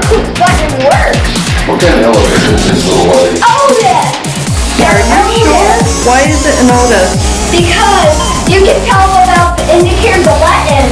fucking works. What kind of elevator is this little lady? Otis! Are you sure? Why is it an Otis? Because you can tell without the indicator the button.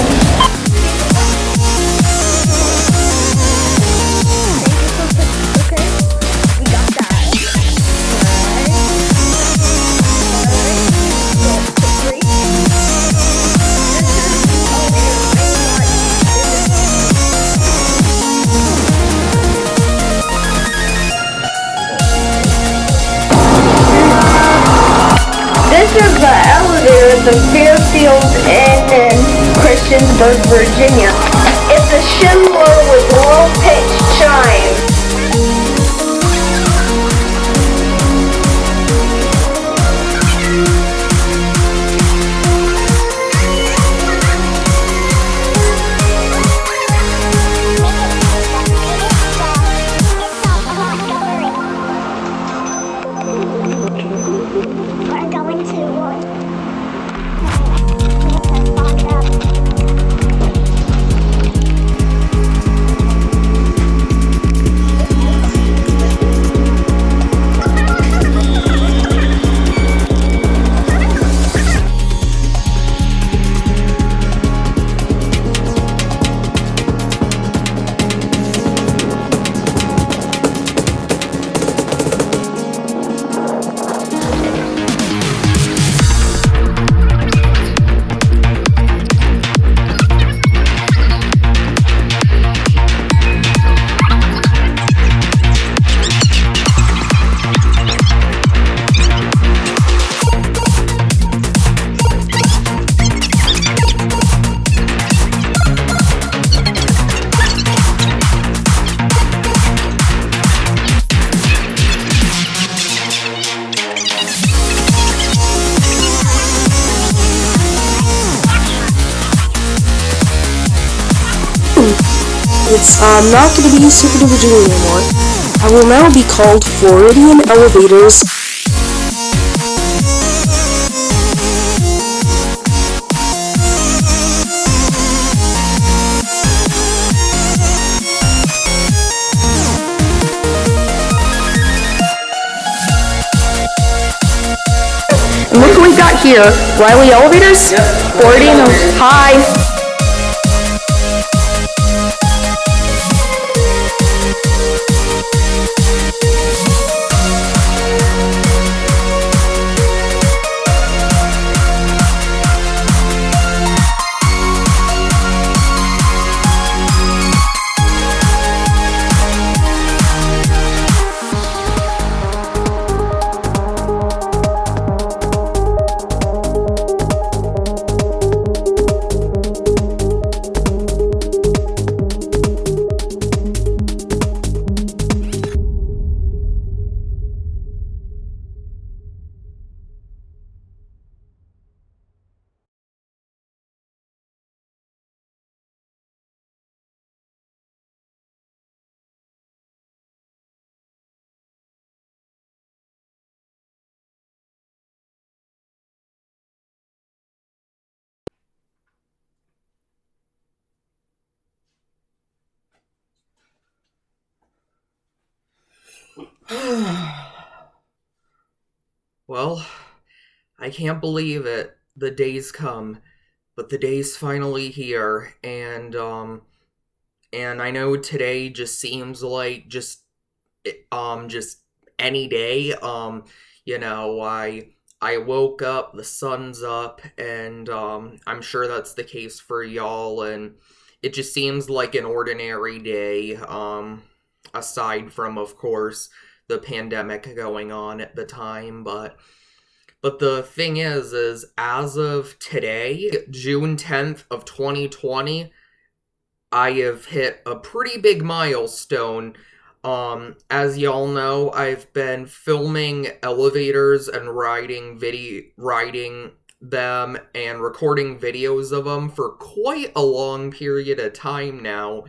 This is the elevator at the Fairfield Inn in Christiansburg, Virginia. It's a Schindler with low-pitched chimes. It's not going to be Super Duper Junior anymore. I will now be called Floridian Elevators. And look what we got here. Riley Elevators? Yep. Floridian. Hi. Well, I can't believe it. The day's come, but the day's finally here, and I know today just seems like just any day. I woke up, the sun's up, and I'm sure that's the case for y'all, and it just seems like an ordinary day, aside from, of course, the pandemic going on at the time, but the thing is as of today, June 10th of 2020, I have hit a pretty big milestone. As y'all know, I've been filming elevators and riding them and recording videos of them for quite a long period of time now.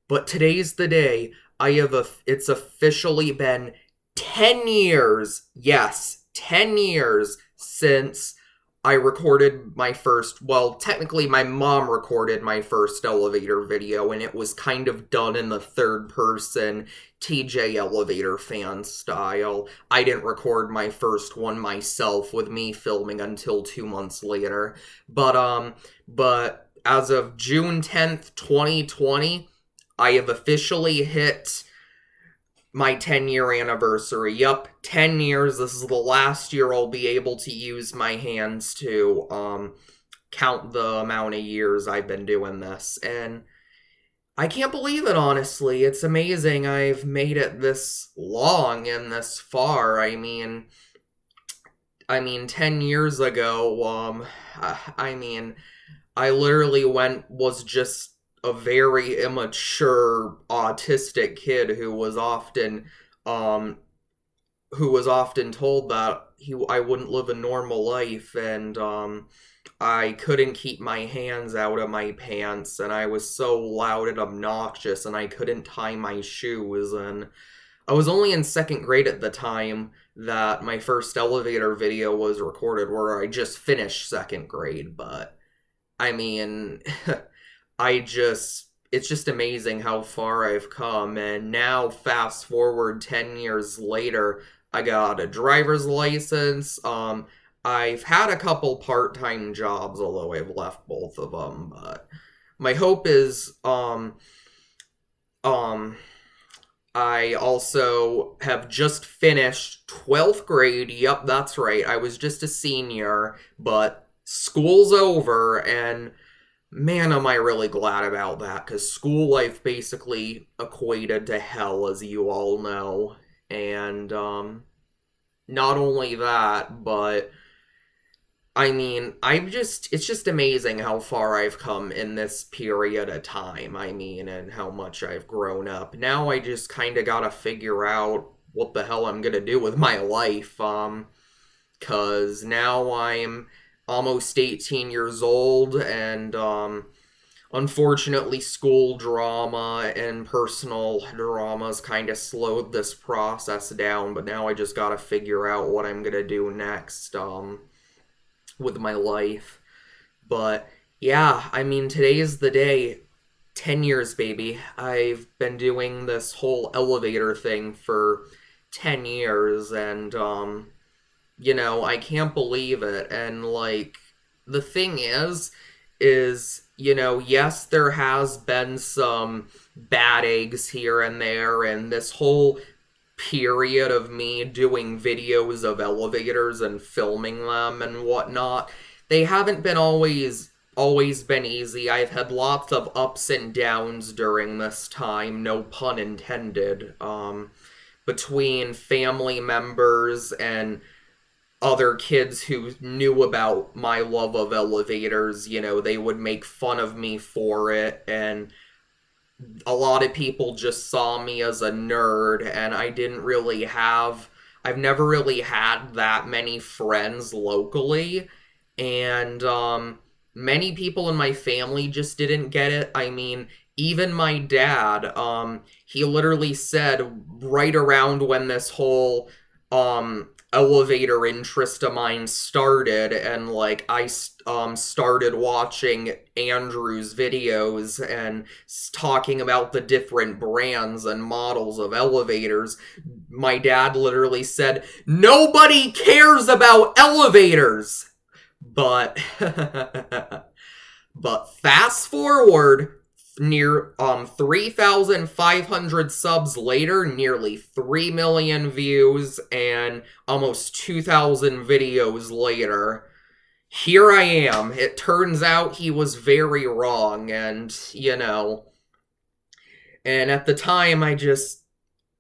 But today's the day. It's officially been 10 years. Yes, 10 years since I recorded my first, well, technically my mom recorded my first elevator video, and it was kind of done in the third person TJ Elevator fan style. I didn't record my first one myself, with me filming until 2 months later. But as of June 10th, 2020, I have officially hit my 10-year anniversary. Yup, 10 years. This is the last year I'll be able to use my hands to count the amount of years I've been doing this. And I can't believe it, honestly. It's amazing I've made it this long and this far. I mean 10 years ago, I literally was just a very immature autistic kid who was often told that I wouldn't live a normal life, and I couldn't keep my hands out of my pants, and I was so loud and obnoxious, and I couldn't tie my shoes, and I was only in 2nd grade at the time that my first elevator video was recorded, where I just finished 2nd grade. But I mean, it's just amazing how far I've come. And now, fast forward 10 years later, I got a driver's license. I've had a couple part-time jobs, although I've left both of them. But my hope is, I also have just finished 12th grade. Yep, that's right. I was just a senior, but school's over, and man, am I really glad about that, because school life basically equated to hell, as you all know. And, not only that, but I mean, it's just amazing how far I've come in this period of time, and how much I've grown up. Now I just kind of gotta figure out what the hell I'm gonna do with my life, cause now I'm almost 18 years old, and, unfortunately, school drama and personal dramas kind of slowed this process down, but now I just gotta figure out what I'm gonna do next, with my life. But yeah, today is the day. 10 years, baby. I've been doing this whole elevator thing for 10 years, and I can't believe it. And the thing is yes, there has been some bad eggs here and there, and this whole period of me doing videos of elevators and filming them and whatnot, they haven't been always been easy. I've had lots of ups and downs during this time, no pun intended, between family members and other kids who knew about my love of elevators. They would make fun of me for it, and a lot of people just saw me as a nerd, and I've never really had that many friends locally, and many people in my family just didn't get it. Even my dad, he literally said right around when this whole elevator interest of mine started, and I started watching Andrew's videos and talking about the different brands and models of elevators, my dad literally said, "Nobody cares about elevators." But fast forward, near 3,500 subs later, nearly 3 million views, and almost 2,000 videos later, here I am. It turns out he was very wrong, and, and at the time, I just,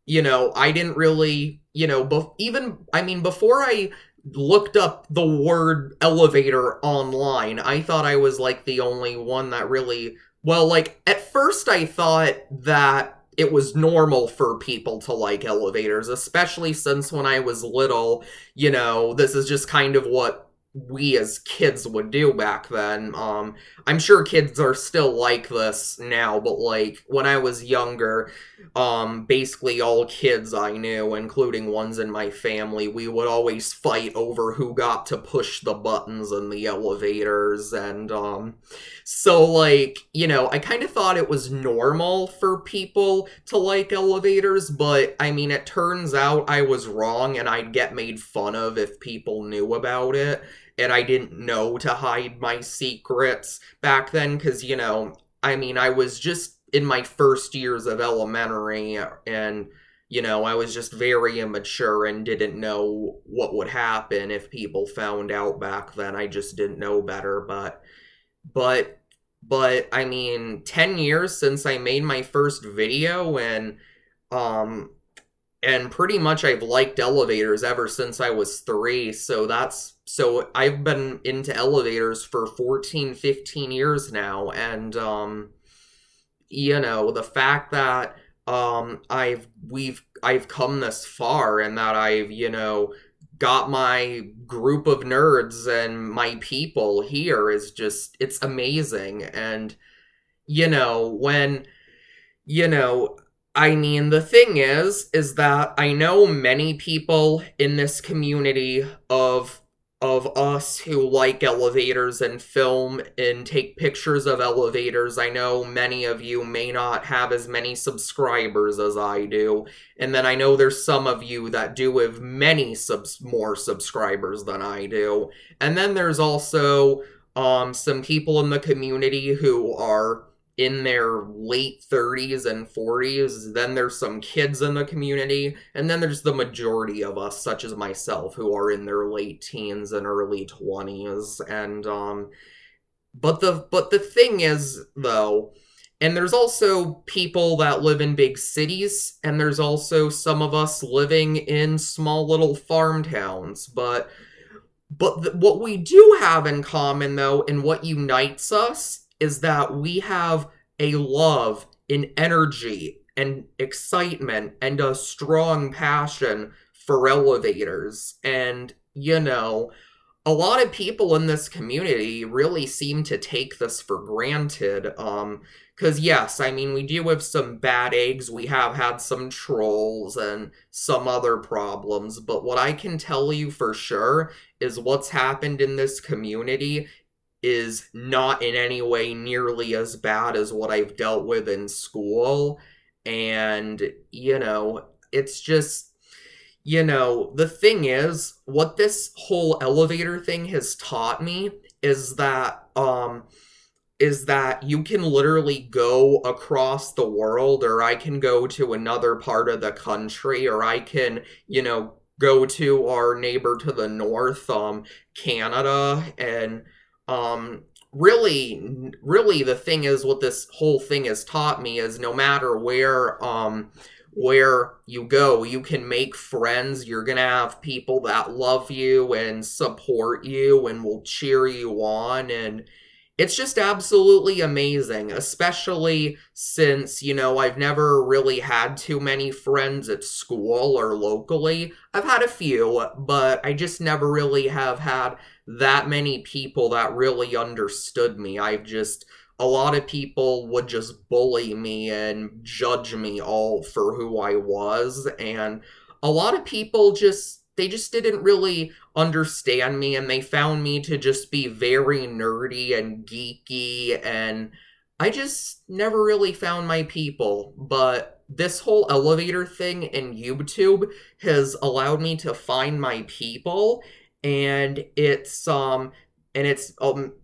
I didn't really, before I looked up the word elevator online, I thought I was, the only one that really... Well, at first I thought that it was normal for people to like elevators, especially since when I was little, this is just kind of what we as kids would do back then. I'm sure kids are still like this now, but like when I was younger, basically all kids I knew, including ones in my family, we would always fight over who got to push the buttons in the elevators. And so like, you know, I kind of thought it was normal for people to like elevators, but I mean, it turns out I was wrong, and I'd get made fun of if people knew about it, and I didn't know to hide my secrets back then, because, you know, I mean, I was just in my first years of elementary, and, you know, I was just very immature and didn't know what would happen if people found out back then. I just didn't know better, but I mean, 10 years since I made my first video, and pretty much I've liked elevators ever since I was 3, so I've been into elevators for 14, 15 years now, and, you know, the fact that, I've come this far, and that I've, you know, got my group of nerds and my people here is just, it's amazing, and, you know, I mean, the thing is that I know many people in this community of us who like elevators and film and take pictures of elevators. I know many of you may not have as many subscribers as I do, and then I know there's some of you that do have many more subscribers than I do, and then there's also some people in the community who are in their late 30s and 40s, then there's some kids in the community, and then there's the majority of us, such as myself, who are in their late teens and early 20s, and, but the thing is, though, and there's also people that live in big cities, and there's also some of us living in small little farm towns, but what we do have in common, though, and what unites us, is that we have a love and energy and excitement and a strong passion for elevators. And, you know, a lot of people in this community really seem to take this for granted. Because, yes, I mean, we do have some bad eggs. We have had some trolls and some other problems. But what I can tell you for sure is what's happened in this community is not in any way nearly as bad as what I've dealt with in school. And, you know, it's just, you know, the thing is, what this whole elevator thing has taught me is that you can literally go across the world, or I can go to another part of the country, or I can, you know, go to our neighbor to the north, Canada, and really the thing is, what this whole thing has taught me is no matter where you go, you can make friends. You're gonna have people that love you and support you and will cheer you on, and it's just absolutely amazing, especially since, you know, I've never really had too many friends at school or locally. I've had a few, but I just never really have had that many people that really understood me. A lot of people would just bully me and judge me all for who I was, and a lot of people they just didn't really understand me, and they found me to just be very nerdy and geeky, and I just never really found my people. But this whole elevator thing in YouTube has allowed me to find my people, and it's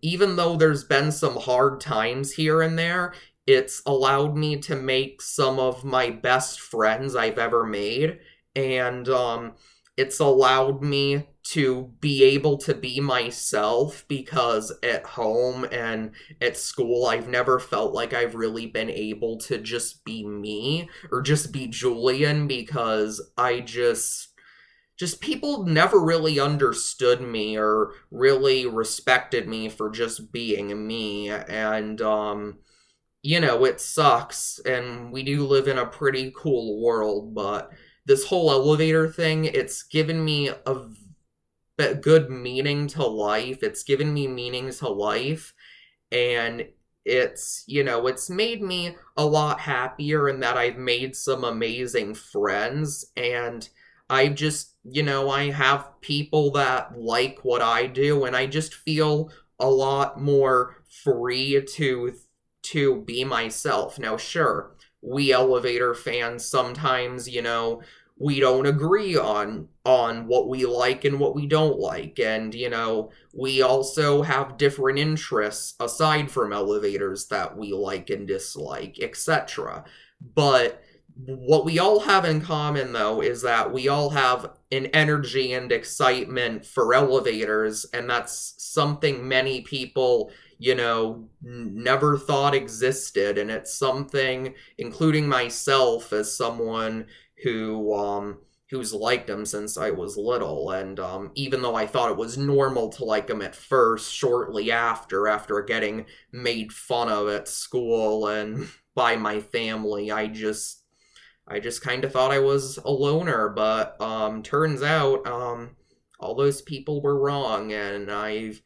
even though there's been some hard times here and there, it's allowed me to make some of my best friends I've ever made, and it's allowed me to be able to be myself, because at home and at school, I've never felt like I've really been able to just be me, or just be Julian, because people never really understood me or really respected me for just being me, and, you know, it sucks, and we do live in a pretty cool world, but this whole elevator thing, it's given me good meaning to life. It's given me meaning to life, and it's made me a lot happier in that I've made some amazing friends, and I have people that like what I do, and I just feel a lot more free to be myself. Now, sure, we elevator fans sometimes, we don't agree on what we like and what we don't like, and we also have different interests aside from elevators that we like and dislike, etc. But what we all have in common, though, is that we all have an energy and excitement for elevators, and that's something many people, never thought existed, and it's something, including myself, as someone who's liked them since I was little, and even though I thought it was normal to like them at first, shortly after getting made fun of at school and by my family, I just kind of thought I was a loner, but turns out all those people were wrong, and I've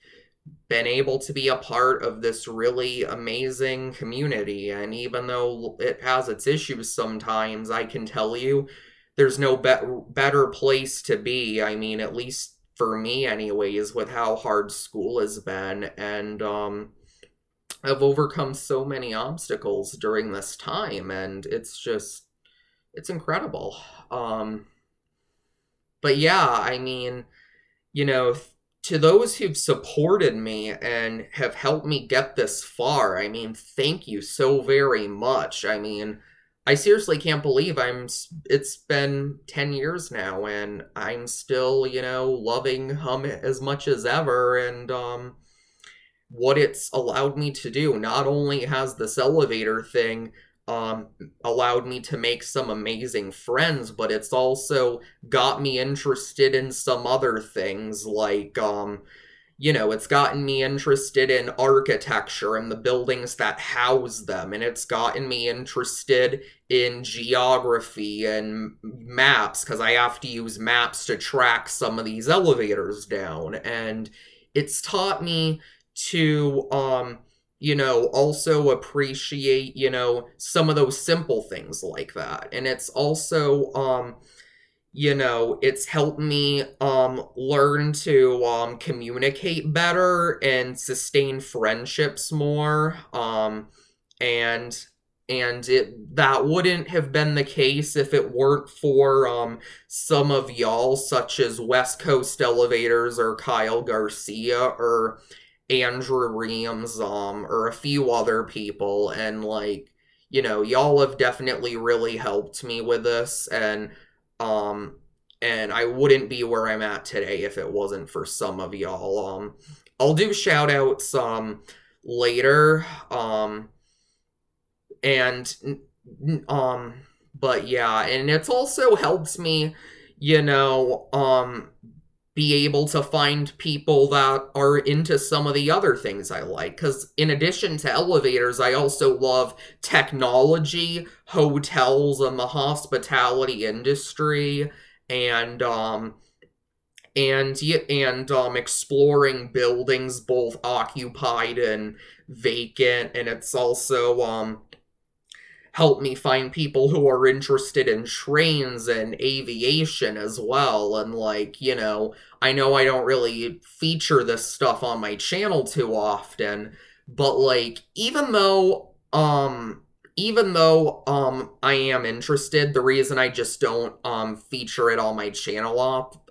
been able to be a part of this really amazing community, and even though it has its issues sometimes, I can tell you there's no better place to be. I mean, at least for me anyways, with how hard school has been, and I've overcome so many obstacles during this time, and it's incredible. But yeah, I mean, to those who've supported me and have helped me get this far, I mean, thank you so very much. I mean, I seriously can't believe it's been 10 years now, and I'm still, loving as much as ever, and what it's allowed me to do. Not only has this elevator thing allowed me to make some amazing friends, but it's also got me interested in some other things, like, it's gotten me interested in architecture and the buildings that house them, and it's gotten me interested in geography and maps, because I have to use maps to track some of these elevators down, and it's taught me to, also appreciate, some of those simple things like that. And it's also, it's helped me learn to communicate better and sustain friendships more. And that wouldn't have been the case if it weren't for some of y'all, such as West Coast Elevators or Kyle Garcia or Andrew Reams, or a few other people, and y'all have definitely really helped me with this, and I wouldn't be where I'm at today if it wasn't for some of y'all. I'll do shout outs later, but yeah, and it's also helped me, be able to find people that are into some of the other things I like. Because in addition to elevators, I also love technology, hotels, and the hospitality industry, and exploring buildings, both occupied and vacant. And it's also help me find people who are interested in trains and aviation as well. And I know I don't really feature this stuff on my channel too often, but even though I am interested, the reason I just don't feature it on my channel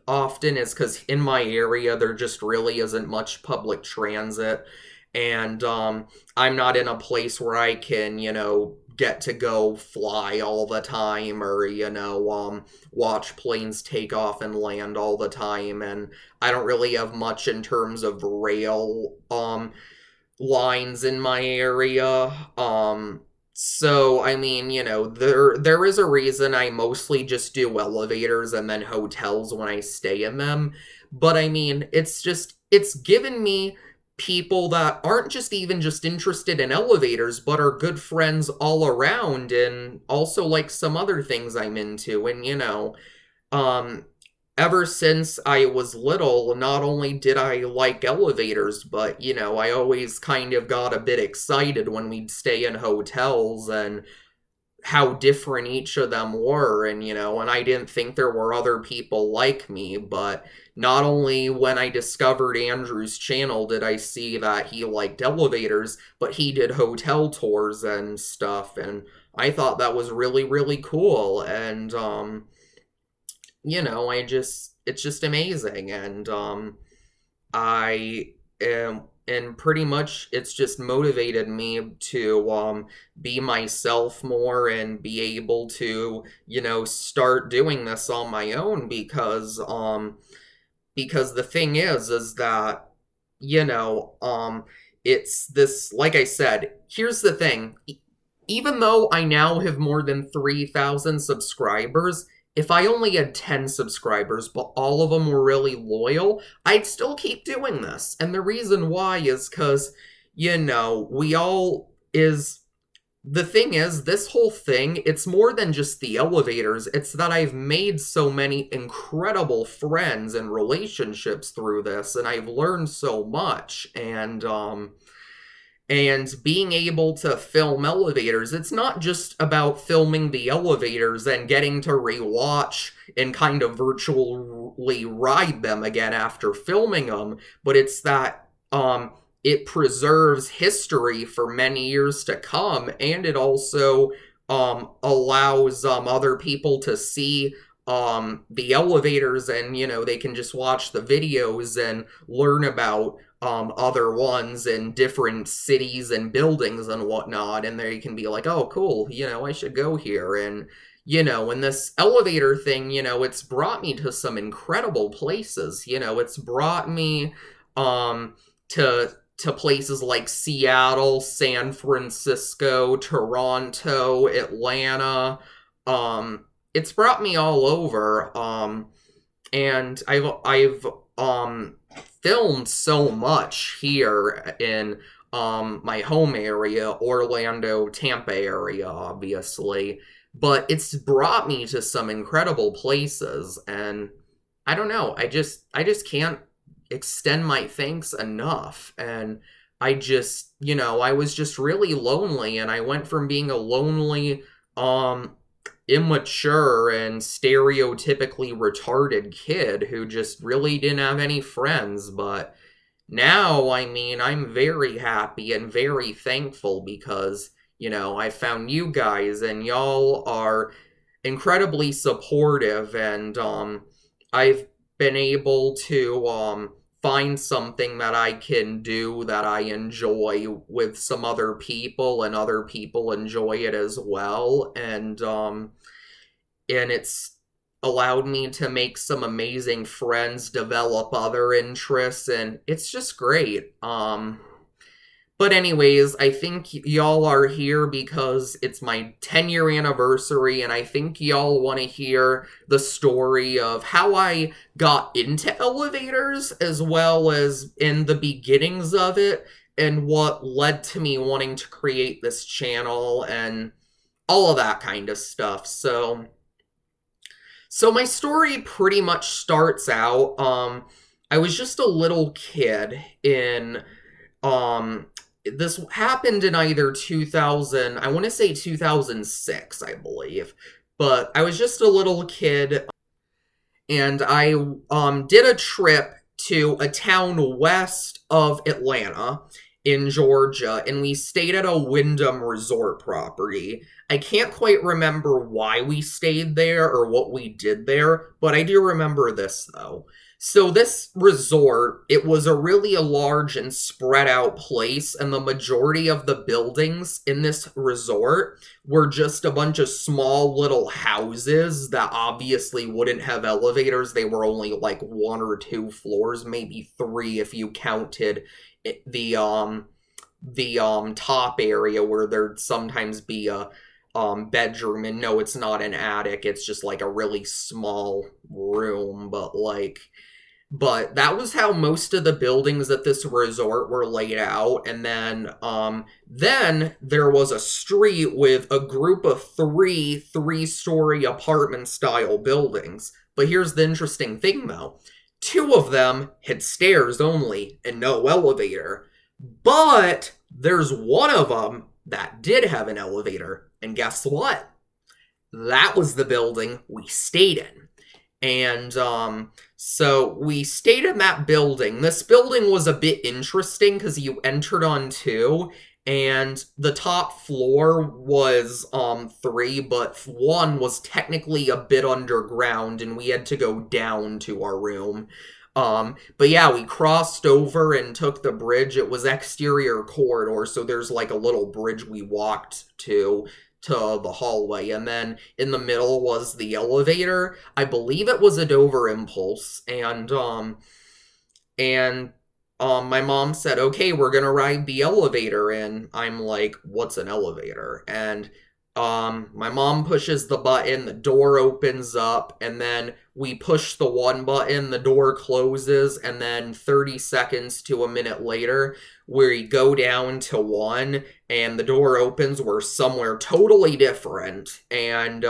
often is because in my area there just really isn't much public transit, and I'm not in a place where I can, get to go fly all the time, or, watch planes take off and land all the time, and I don't really have much in terms of rail, lines in my area, so, I mean, there is a reason I mostly just do elevators and then hotels when I stay in them, but I mean, it's given me people that aren't just interested in elevators, but are good friends all around, and also like some other things I'm into, and ever since I was little, not only did I like elevators, but, you know, I always kind of got a bit excited when we'd stay in hotels and how different each of them were, and, you know, and I didn't think there were other people like me, but not only when I discovered Andrew's channel did I see that he liked elevators, but he did hotel tours and stuff, and I thought that was really, really cool, and, you know, it's just amazing, and, I am, and pretty much it's just motivated me to, be myself more and be able to, you know, start doing this on my own, because the thing is that, you know, it's this, like I said, here's the thing, even though I now have more than 3,000 subscribers, if I only had 10 subscribers, but all of them were really loyal, I'd still keep doing this. And the reason why is because, you know, the thing is, this whole thing, it's more than just the elevators. It's that I've made so many incredible friends and relationships through this, and I've learned so much, and being able to film elevators, it's not just about filming the elevators and getting to rewatch and kind of virtually ride them again after filming them, but it's that it preserves history for many years to come, and it also allows other people to see the elevators, and, you know, they can just watch the videos and learn about other ones in different cities and buildings and whatnot, and they can be like, oh, cool, you know, I should go here, and, you know, and this elevator thing, you know, it's brought me to some incredible places, you know, it's brought me, to places like Seattle, San Francisco, Toronto, Atlanta, it's brought me all over, and I've filmed so much here in my home area, Orlando, Tampa area, obviously, but it's brought me to some incredible places, and I don't know, I just can't extend my thanks enough, and I just, you know, I was just really lonely, and I went from being a lonely, immature and stereotypically retarded kid who just really didn't have any friends, but now, I mean, I'm very happy and very thankful because, you know, I found you guys, and y'all are incredibly supportive, and I've been able to find something that I can do that I enjoy with some other people, and other people enjoy it as well, and it's allowed me to make some amazing friends, develop other interests, and it's just great. But anyways, I think y'all are here because it's my 10-year anniversary, and I think y'all want to hear the story of how I got into elevators, as well as in the beginnings of it, and what led to me wanting to create this channel, and all of that kind of stuff. So my story pretty much starts out, I was just a little kid in, this happened in either 2000, I want to say 2006, I believe, but I was just a little kid, and I, did a trip to a town west of Atlanta in Georgia, and we stayed at a Wyndham resort property. I can't quite remember why we stayed there or what we did there, but I do remember this, though. So this resort, it was a really large and spread out place, and the majority of the buildings in this resort were just a bunch of small little houses that obviously wouldn't have elevators. They were only like 1 or 2 floors, maybe 3 if you counted the top area where there'd sometimes be a bedroom, and no, it's not an attic, it's just like a really small room, but that was how most of the buildings at this resort were laid out. And then there was a street with a group of 3 3-story apartment style buildings. But here's the interesting thing, though. 2 of them had stairs only and no elevator. But there's one of them that did have an elevator. And guess what? That was the building we stayed in. And so we stayed in that building. This building was a bit interesting because you entered on 2. And the top floor was 3, but 1 was technically a bit underground, and we had to go down to our room. But yeah, we crossed over and took the bridge. It was exterior corridor, so there's like a little bridge we walked to the hallway, and then in the middle was the elevator. I believe it was a Dover Impulse, and my mom said, okay, we're gonna ride the elevator, and I'm like, what's an elevator? And my mom pushes the button, the door opens up, and then we push the one button, the door closes, and then 30 seconds to a minute later, we go down to 1, and the door opens, we're somewhere totally different, and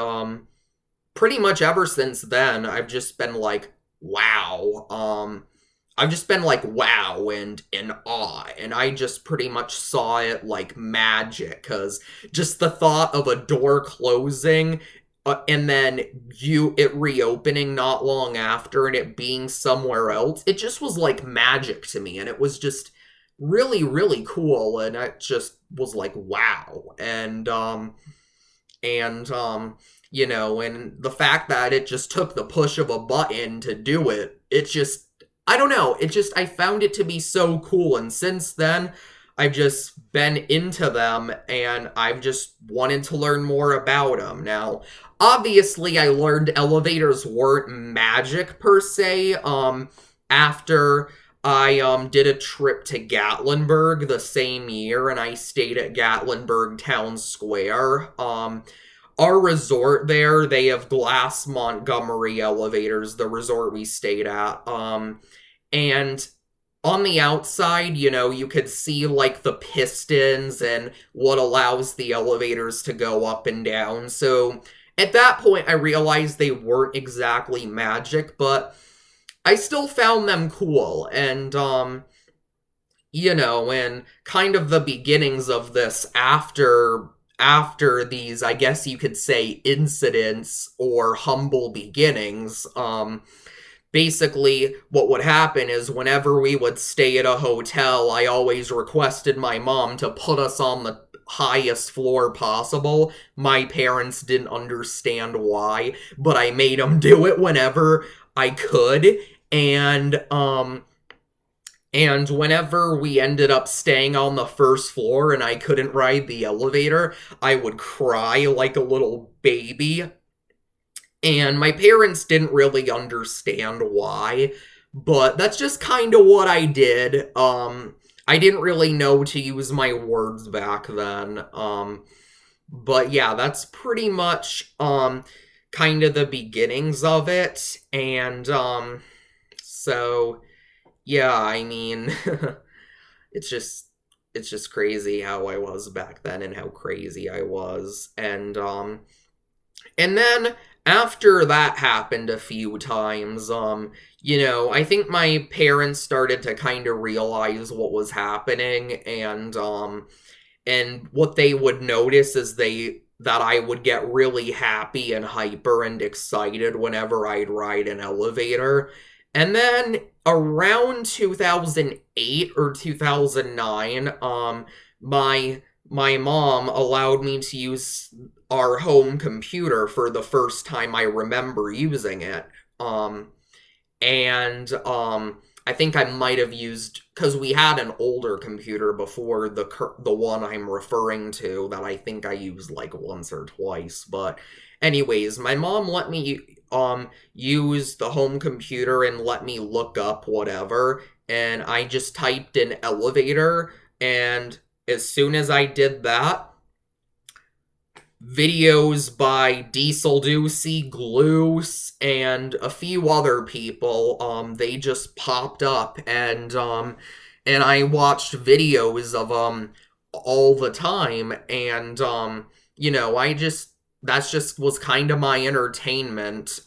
pretty much ever since then, I've just been like, wow, I've just been like, wow, and in awe, and I just pretty much saw it like magic, because just the thought of a door closing, and then it reopening not long after, and it being somewhere else, it just was like magic to me, and it was just really, really cool, and I just was like, wow, and you know, and the fact that it just took the push of a button to do it, it just, I don't know, I found it to be so cool, and since then, I've just been into them, and I've just wanted to learn more about them. Now, obviously, I learned elevators weren't magic, per se, after I did a trip to Gatlinburg the same year, and I stayed at Gatlinburg Town Square. Our resort there, they have glass Montgomery elevators, the resort we stayed at, and on the outside, you know, you could see, like, the pistons and what allows the elevators to go up and down, so at that point, I realized they weren't exactly magic, but I still found them cool, and, you know, and kind of the beginnings of this after these, I guess you could say, incidents or humble beginnings, basically, what would happen is whenever we would stay at a hotel, I always requested my mom to put us on the highest floor possible. My parents didn't understand why, but I made them do it whenever I could, and whenever we ended up staying on the first floor and I couldn't ride the elevator, I would cry like a little baby. And my parents didn't really understand why, but that's just kind of what I did. I didn't really know to use my words back then. But yeah, that's pretty much kind of the beginnings of it. And so yeah, I mean, it's just crazy how I was back then and how crazy I was. And then after that happened a few times, you know, I think my parents started to kind of realize what was happening, and what they would notice is that I would get really happy and hyper and excited whenever I'd ride an elevator. And then around 2008 or 2009, my mom allowed me to use our home computer for the first time I remember using it. I think I might have used, because we had an older computer before the one I'm referring to that I think I used like once or twice. But anyways, my mom let me use the home computer and let me look up whatever, and I just typed in elevator, and as soon as I did that, videos by Diesel Ducey, Gloose, and a few other people, they just popped up, and I watched videos of them all the time, and you know, that just was kind of my entertainment.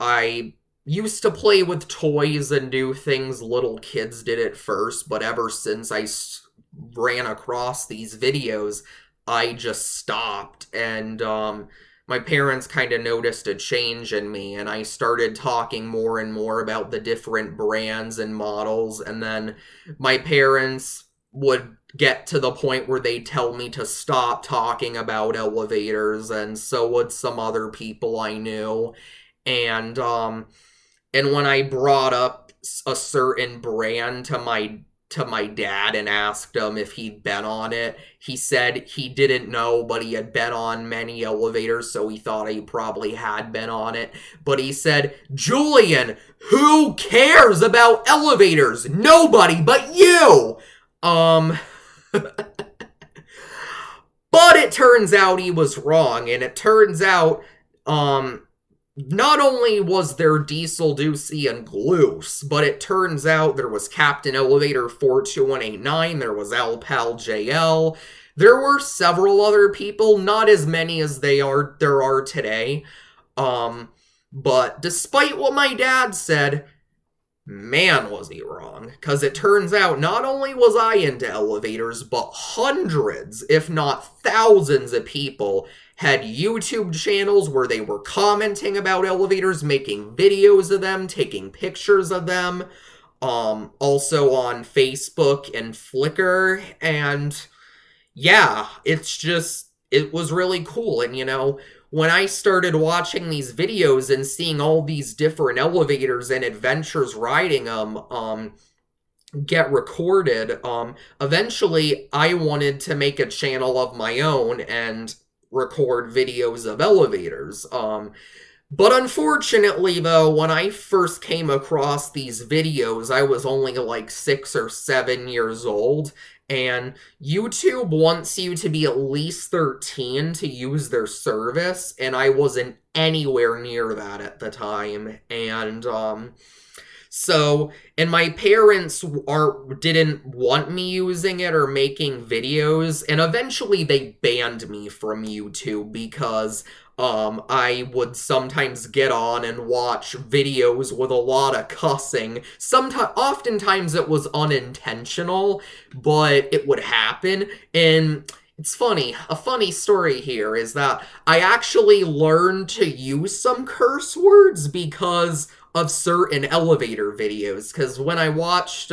I used to play with toys and do things little kids did at first, but ever since I ran across these videos, I just stopped, and my parents kind of noticed a change in me, and I started talking more and more about the different brands and models, and then my parents would get to the point where they tell me to stop talking about elevators, and so would some other people I knew, and when I brought up a certain brand to my dad and asked him if he'd been on it, he said he didn't know, but he had been on many elevators, so he thought he probably had been on it. But he said, Julian, who cares about elevators? Nobody but you! But it turns out he was wrong, and it turns out, not only was there Diesel, Deucey, and Gloose, but it turns out there was Captain Elevator 42189, there was Pal JL, there were several other people, not as many as there are today, but despite what my dad said, man was he wrong, because it turns out not only was I into elevators, but hundreds, if not thousands of people had YouTube channels where they were commenting about elevators, making videos of them, taking pictures of them, also on Facebook and Flickr, and yeah, it was really cool, and you know, when I started watching these videos and seeing all these different elevators and adventures riding them, get recorded, eventually I wanted to make a channel of my own and record videos of elevators. But unfortunately, though, when I first came across these videos, I was only like 6 or 7 years old, and YouTube wants you to be at least 13 to use their service, and I wasn't anywhere near that at the time, and and my parents didn't want me using it or making videos, and eventually they banned me from YouTube because I would sometimes get on and watch videos with a lot of cussing. Oftentimes it was unintentional, but it would happen, and it's funny. A funny story here is that I actually learned to use some curse words because of certain elevator videos, because when I watched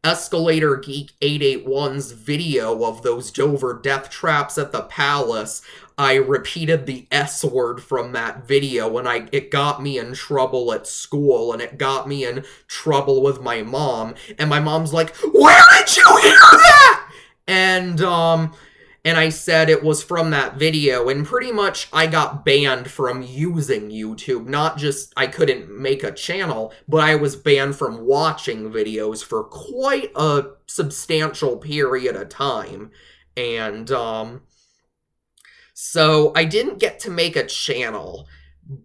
Escalator Geek 881's video of those Dover death traps at the palace, I repeated the S word from that video, and it got me in trouble at school, and it got me in trouble with my mom, and my mom's like, "Where did you hear that?" And I said it was from that video, and pretty much I got banned from using YouTube. Not just I couldn't make a channel, but I was banned from watching videos for quite a substantial period of time. And, so I didn't get to make a channel,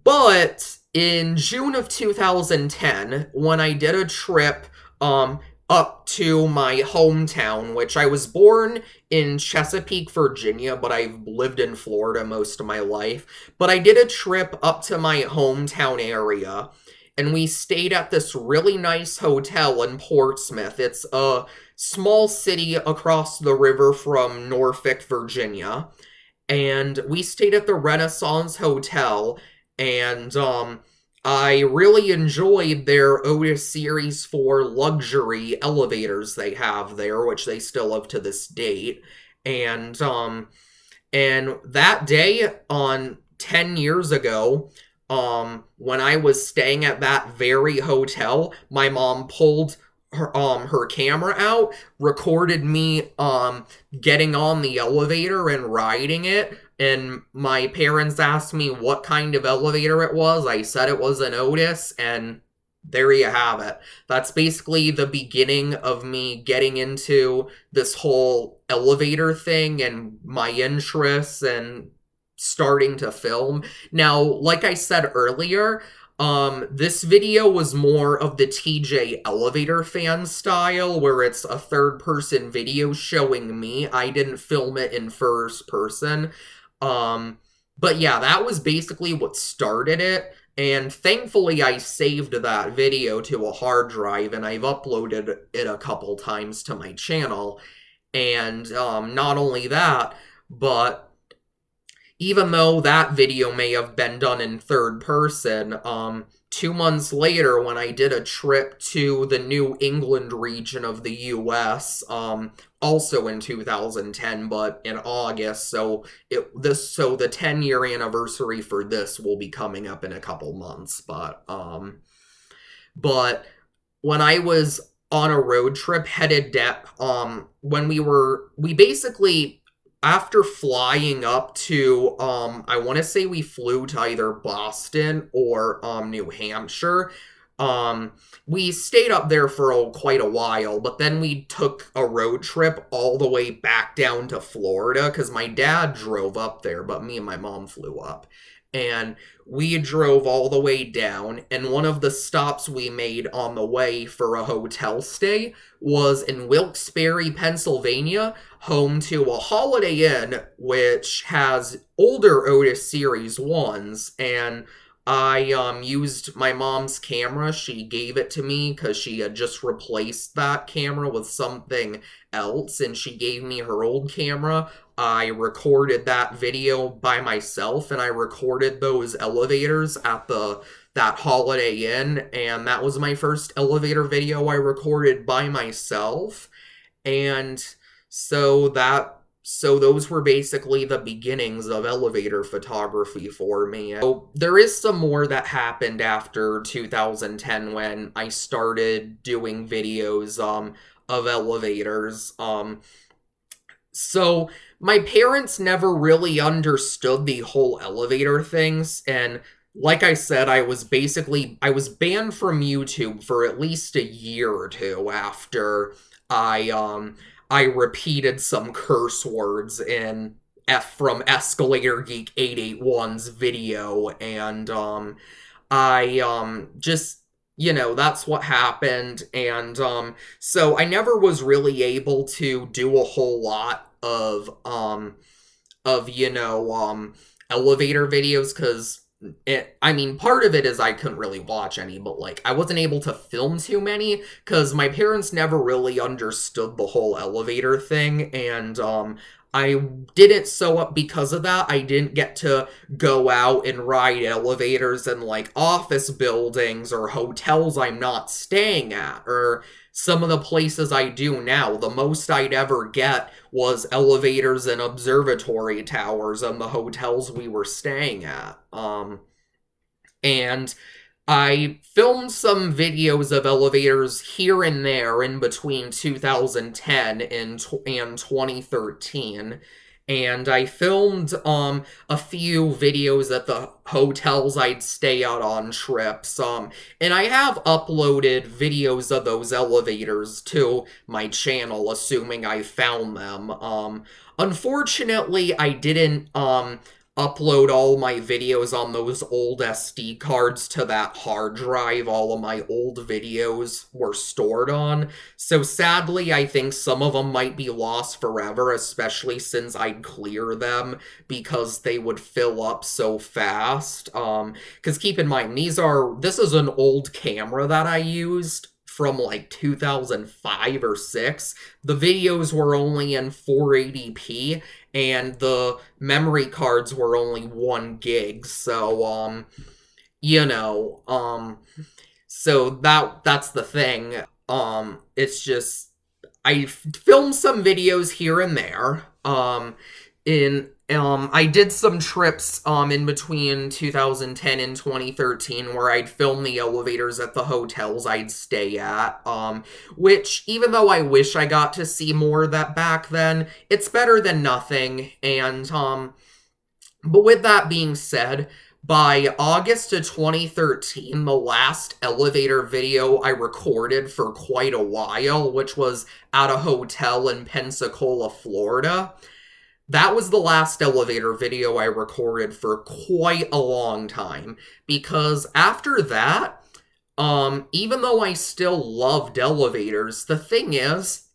but in June of 2010, when I did a trip, up to my hometown, which I was born in Chesapeake, Virginia, but I've lived in Florida most of my life. But I did a trip up to my hometown area, and we stayed at this really nice hotel in Portsmouth. It's a small city across the river from Norfolk, Virginia. And we stayed at the Renaissance Hotel, and I really enjoyed their Otis Series 4 luxury elevators they have there, which they still have to this date. And that day, 10 years ago, when I was staying at that very hotel, my mom pulled her camera out, recorded me getting on the elevator and riding it, and my parents asked me what kind of elevator it was. I said it was an Otis, and there you have it. That's basically the beginning of me getting into this whole elevator thing and my interests and starting to film. Now, like I said earlier, this video was more of the TJ Elevator fan style, where it's a third-person video showing me. I didn't film it in first person. But yeah, that was basically what started it. And thankfully I saved that video to a hard drive, and I've uploaded it a couple times to my channel. And not only that, but even though that video may have been done in third person, 2 months later when I did a trip to the New England region of the US, also in 2010, but in August, so the 10-year anniversary for this will be coming up in a couple months, but when I was on a road trip headed down, when we basically, after flying up to, I want to say we flew to either Boston or New Hampshire, we stayed up there for quite a while, but then we took a road trip all the way back down to Florida, because my dad drove up there, but me and my mom flew up. And we drove all the way down, and one of the stops we made on the way for a hotel stay was in Wilkes-Barre, Pennsylvania, home to a Holiday Inn, which has older Otis Series 1s, and I used my mom's camera. She gave it to me because she had just replaced that camera with something else, and she gave me her old camera. I recorded that video by myself, and I recorded those elevators at that Holiday Inn, and that was my first elevator video I recorded by myself. And so those were basically the beginnings of elevator photography for me. So there is some more that happened after 2010 when I started doing videos of elevators. So my parents never really understood the whole elevator things, and like I said, I was banned from YouTube for at least a year or two after I repeated some curse words from Escalator Geek 881's video, and I just, that's what happened, and so I never was really able to do a whole lot of elevator videos, because part of it is I couldn't really watch any, but, I wasn't able to film too many, because my parents never really understood the whole elevator thing, and, I didn't, so because of that, I didn't get to go out and ride elevators in, office buildings or hotels I'm not staying at, or some of the places I do now. The most I'd ever get was elevators and observatory towers in the hotels we were staying at. And I filmed some videos of elevators here and there in between 2010 and 2013. And I filmed a few videos at the hotels I'd stay out on trips. And I have uploaded videos of those elevators to my channel, assuming I found them. Unfortunately, I didn't upload all my videos on those old SD cards to that hard drive all of my old videos were stored on. So sadly, I think some of them might be lost forever, especially since I'd clear them because they would fill up so fast. Because keep in mind, this is an old camera that I used from 2005 or 6. The videos were only in 480p, and the memory cards were only 1 gig, so, so that's the thing. It's just, I filmed some videos here and there, I did some trips, in between 2010 and 2013 where I'd film the elevators at the hotels I'd stay at, which, even though I wish I got to see more of that back then, it's better than nothing, and, but with that being said, by August of 2013, the last elevator video I recorded for quite a while, which was at a hotel in Pensacola, Florida, that was the last elevator video I recorded for quite a long time, because after that, even though I still loved elevators, the thing is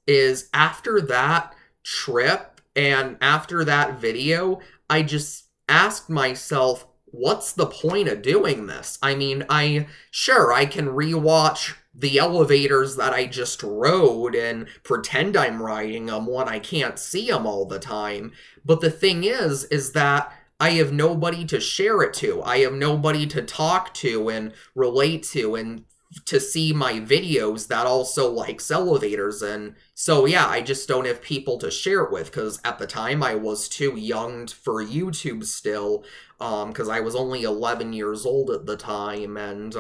after that trip and after that video, I just asked myself, what's the point of doing this? I mean, I can rewatch the elevators that I just rode and pretend I'm riding them when I can't see them all the time. But the thing is that I have nobody to share it to. I have nobody to talk to and relate to and to see my videos that also likes elevators. And so, yeah, I just don't have people to share it with, because at the time I was too young for YouTube still, because I was only 11 years old at the time, and,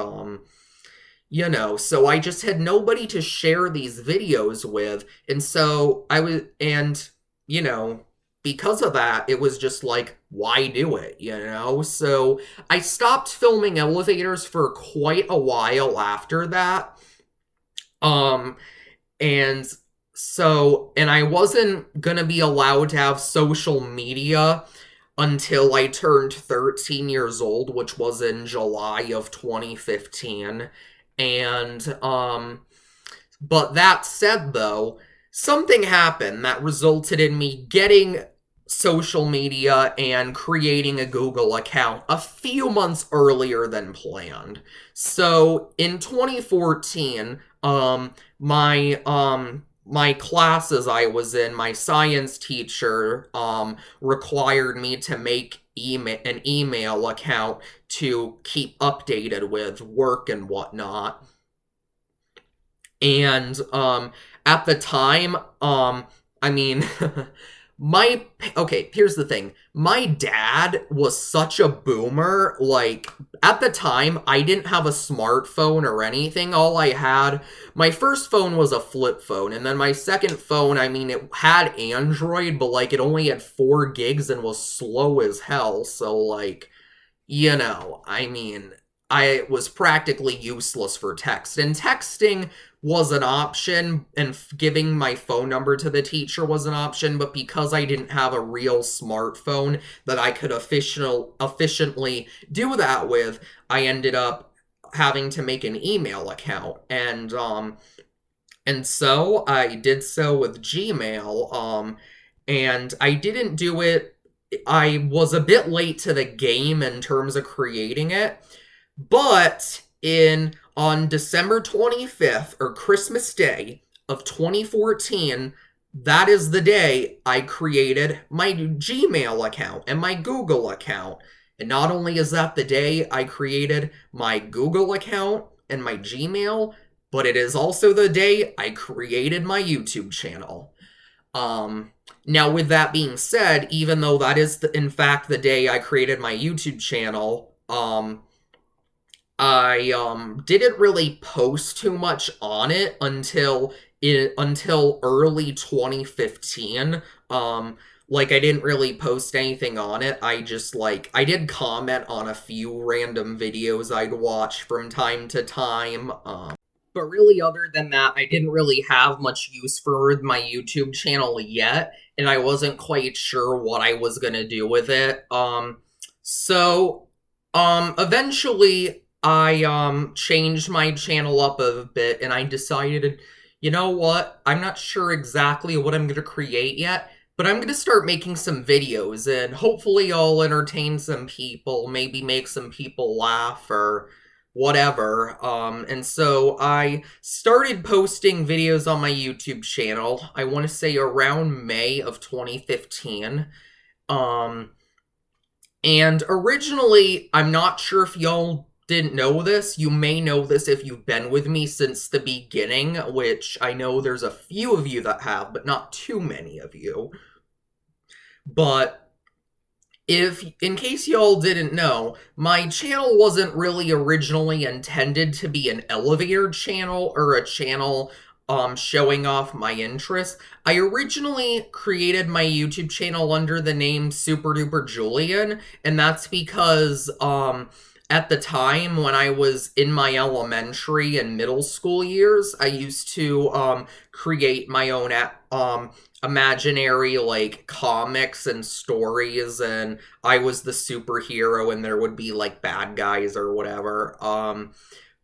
you know, so I just had nobody to share these videos with, and so you know, because of that, it was just like, why do it, you know? So I stopped filming elevators for quite a while after that. And I wasn't gonna be allowed to have social media until I turned 13 years old, which was in July of 2015. And, but that said, though, something happened that resulted in me getting social media and creating a Google account a few months earlier than planned. So in 2014, my classes I was in, my science teacher required me to make an email account to keep updated with work and whatnot. And at the time, I mean, here's the thing. My dad was such a boomer. Like, at the time, I didn't have a smartphone or anything. My first phone was a flip phone, and then my second phone, I mean, it had Android, but, like, it only had 4 gigs and was slow as hell. So, like, you know, I mean, I was practically useless for text. And texting was an option, and giving my phone number to the teacher was an option, but because I didn't have a real smartphone that I could efficiently do that with, I ended up having to make an email account. And so I did so with Gmail, and I didn't do it. I was a bit late to the game in terms of creating it, but on December 25th, or Christmas Day of 2014, that is the day I created my Gmail account and my Google account. And not only is that the day I created my Google account and my Gmail, but it is also the day I created my YouTube channel. Now, with that being said, even though that is, in fact, the day I created my YouTube channel, I didn't really post too much on it until early 2015. Like, I didn't really post anything on it. I did comment on a few random videos I'd watch from time to time. But really, other than that, I didn't really have much use for my YouTube channel yet, and I wasn't quite sure what I was gonna do with it. Eventually, I changed my channel up a bit, and I decided, you know what, I'm not sure exactly what I'm gonna create yet, but I'm gonna start making some videos, and hopefully I'll entertain some people, maybe make some people laugh, or whatever. And so I started posting videos on my YouTube channel, I want to say around May of 2015. And originally, I'm not sure if y'all didn't know this. You may know this if you've been with me since the beginning, which I know there's a few of you that have, but not too many of you. But in case y'all didn't know, my channel wasn't really originally intended to be an elevator channel or a channel showing off my interests. I originally created my YouTube channel under the name Super Duper Julian, and that's because at the time when I was in my elementary and middle school years, I used to create my own imaginary, like, comics and stories, and I was the superhero and there would be, like, bad guys or whatever.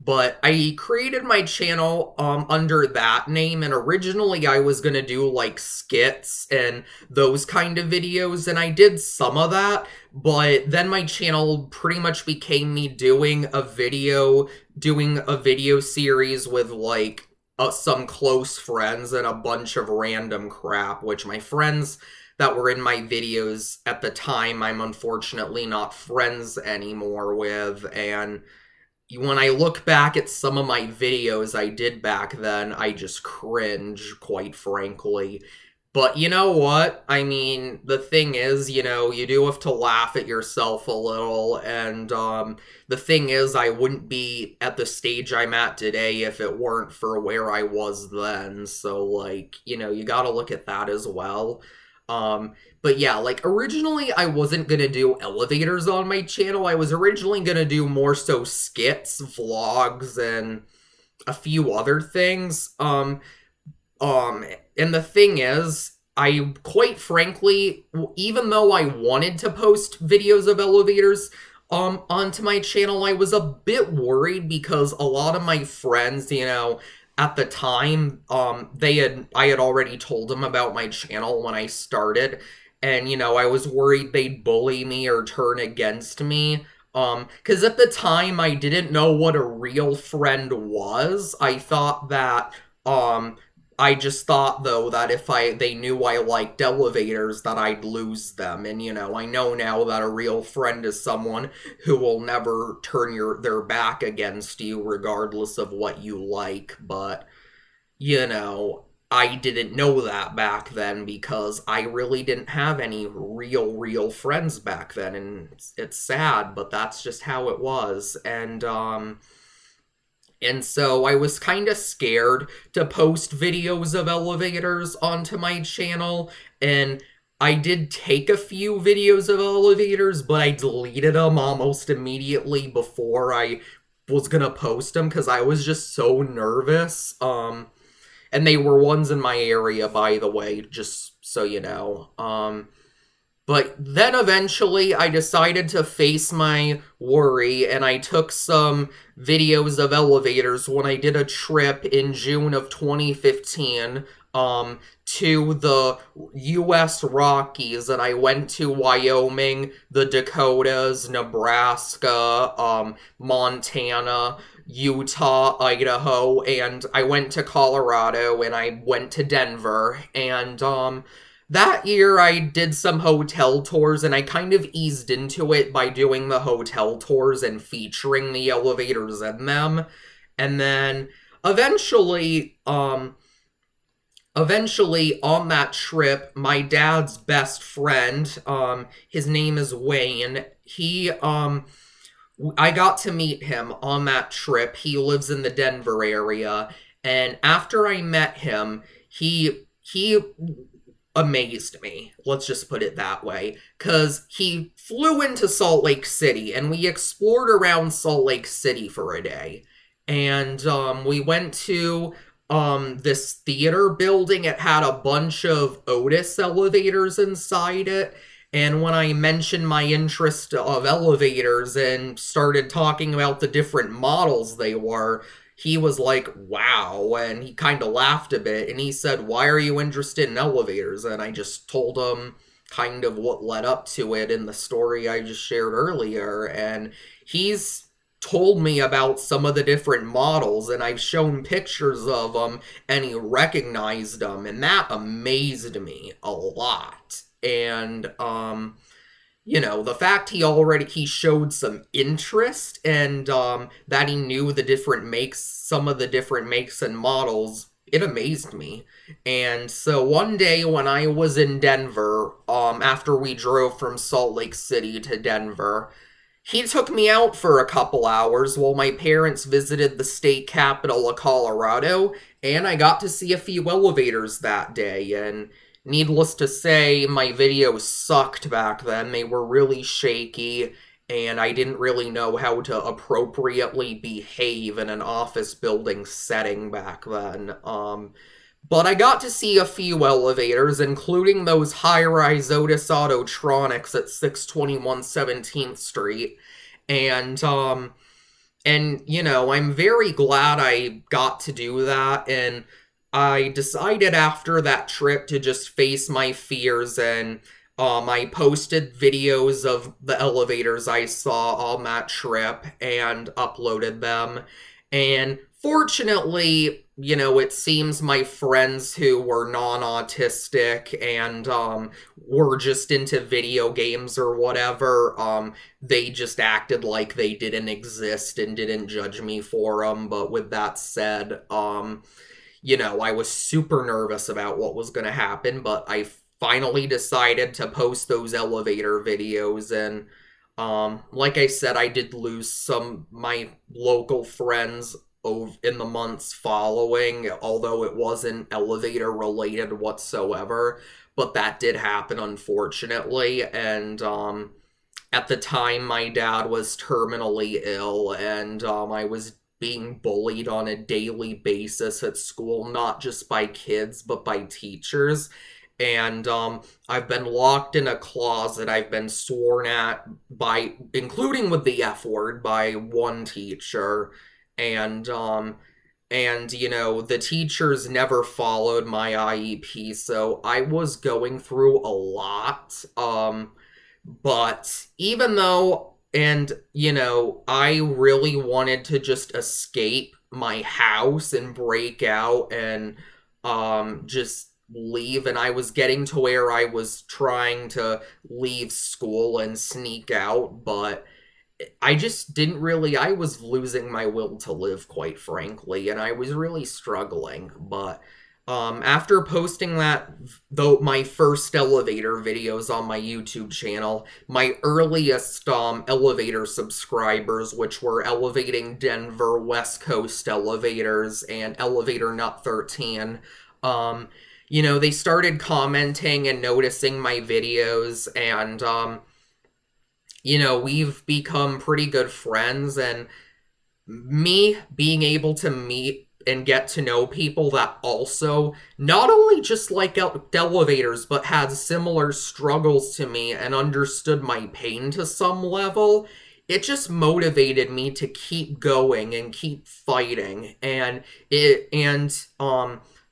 But I created my channel under that name, and originally I was gonna do like skits and those kind of videos, and I did some of that, but then my channel pretty much became me doing a video series with like some close friends and a bunch of random crap, which my friends that were in my videos at the time I'm unfortunately not friends anymore with, and when I look back at some of my videos I did back then, I just cringe, quite frankly. But you know what? I mean, the thing is, you do have to laugh at yourself a little, and the thing is, I wouldn't be at the stage I'm at today if it weren't for where I was then, so, like, you gotta look at that as well. But yeah, like, originally I wasn't gonna do elevators on my channel. I was originally gonna do more so skits, vlogs, and a few other things. And the thing is, I, quite frankly, even though I wanted to post videos of elevators, onto my channel, I was a bit worried because a lot of my friends, at the time, I had already told them about my channel when I started, and, I was worried they'd bully me or turn against me, because at the time, I didn't know what a real friend was. I thought that, I just thought, though, that if they knew I liked elevators, that I'd lose them. And, I know now that a real friend is someone who will never turn their back against you regardless of what you like. But, I didn't know that back then because I really didn't have any real friends back then. And it's sad, but that's just how it was. And so I was kind of scared to post videos of elevators onto my channel, and I did take a few videos of elevators, but I deleted them almost immediately before I was gonna post them because I was just so nervous. And they were ones in my area, by the way, just so you know. But then eventually I decided to face my worry, and I took some videos of elevators when I did a trip in June of 2015 to the U.S. Rockies, and I went to Wyoming, the Dakotas, Nebraska, Montana, Utah, Idaho, and I went to Colorado, and I went to Denver, and that year, I did some hotel tours, and I kind of eased into it by doing the hotel tours and featuring the elevators in them. And then, eventually on that trip, my dad's best friend, his name is Wayne, I got to meet him on that trip. He lives in the Denver area, and after I met him, he amazed me, let's just put it that way, because he flew into Salt Lake City, and we explored around Salt Lake City for a day, and we went to this theater building. It had a bunch of Otis elevators inside it, and when I mentioned my interest of elevators and started talking about the different models they were, he was like, wow, and he kind of laughed a bit, and he said, why are you interested in elevators? And I just told him kind of what led up to it in the story I just shared earlier, and he's told me about some of the different models, and I've shown pictures of them, and he recognized them, and that amazed me a lot. And, the fact he showed some interest, and that he knew some of the different makes and models, it amazed me. And so one day when I was in Denver, after we drove from Salt Lake City to Denver, he took me out for a couple hours while my parents visited the state capital of Colorado, and I got to see a few elevators that day, and needless to say, my videos sucked back then. They were really shaky, and I didn't really know how to appropriately behave in an office building setting back then. But I got to see a few elevators, including those high-rise Otis Autotronics at 621 17th Street, and And, I'm very glad I got to do that, and I decided after that trip to just face my fears, and I posted videos of the elevators I saw on that trip and uploaded them. And fortunately, it seems my friends who were non-autistic and were just into video games or whatever, they just acted like they didn't exist and didn't judge me for them. But with that said, I was super nervous about what was going to happen, but I finally decided to post those elevator videos, and like I said, I did lose some my local friends in the months following, although it wasn't elevator related whatsoever, but that did happen, unfortunately. And at the time, my dad was terminally ill, and I was being bullied on a daily basis at school, not just by kids, but by teachers. And I've been locked in a closet. I've been sworn at by, including with the F word, by one teacher. And the teachers never followed my IEP, so I was going through a lot. But even though, I really wanted to just escape my house and break out and just leave, and I was getting to where I was trying to leave school and sneak out, but I just didn't really, I was losing my will to live, quite frankly, and I was really struggling. But after posting my first elevator videos on my YouTube channel, my earliest elevator subscribers, which were Elevating Denver, West Coast Elevators, and Elevator Nut 13, they started commenting and noticing my videos, and we've become pretty good friends, and me being able to meet and get to know people that also not only just like elevators, but had similar struggles to me and understood my pain to some level, it just motivated me to keep going and keep fighting. And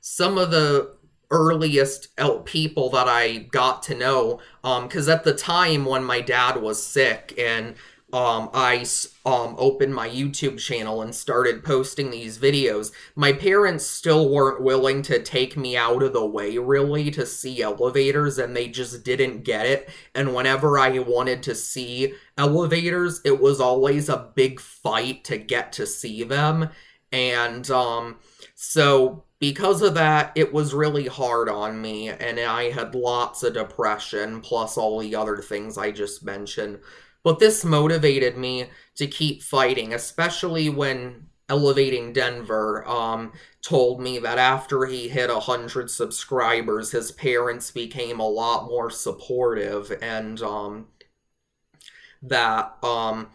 some of the earliest people that I got to know, because at the time when my dad was sick and I opened my YouTube channel and started posting these videos, my parents still weren't willing to take me out of the way, really, to see elevators, and they just didn't get it. And whenever I wanted to see elevators, it was always a big fight to get to see them. And so because of that, it was really hard on me, and I had lots of depression, plus all the other things I just mentioned. But this motivated me to keep fighting, especially when Elevating Denver told me that after he hit 100 subscribers, his parents became a lot more supportive, and that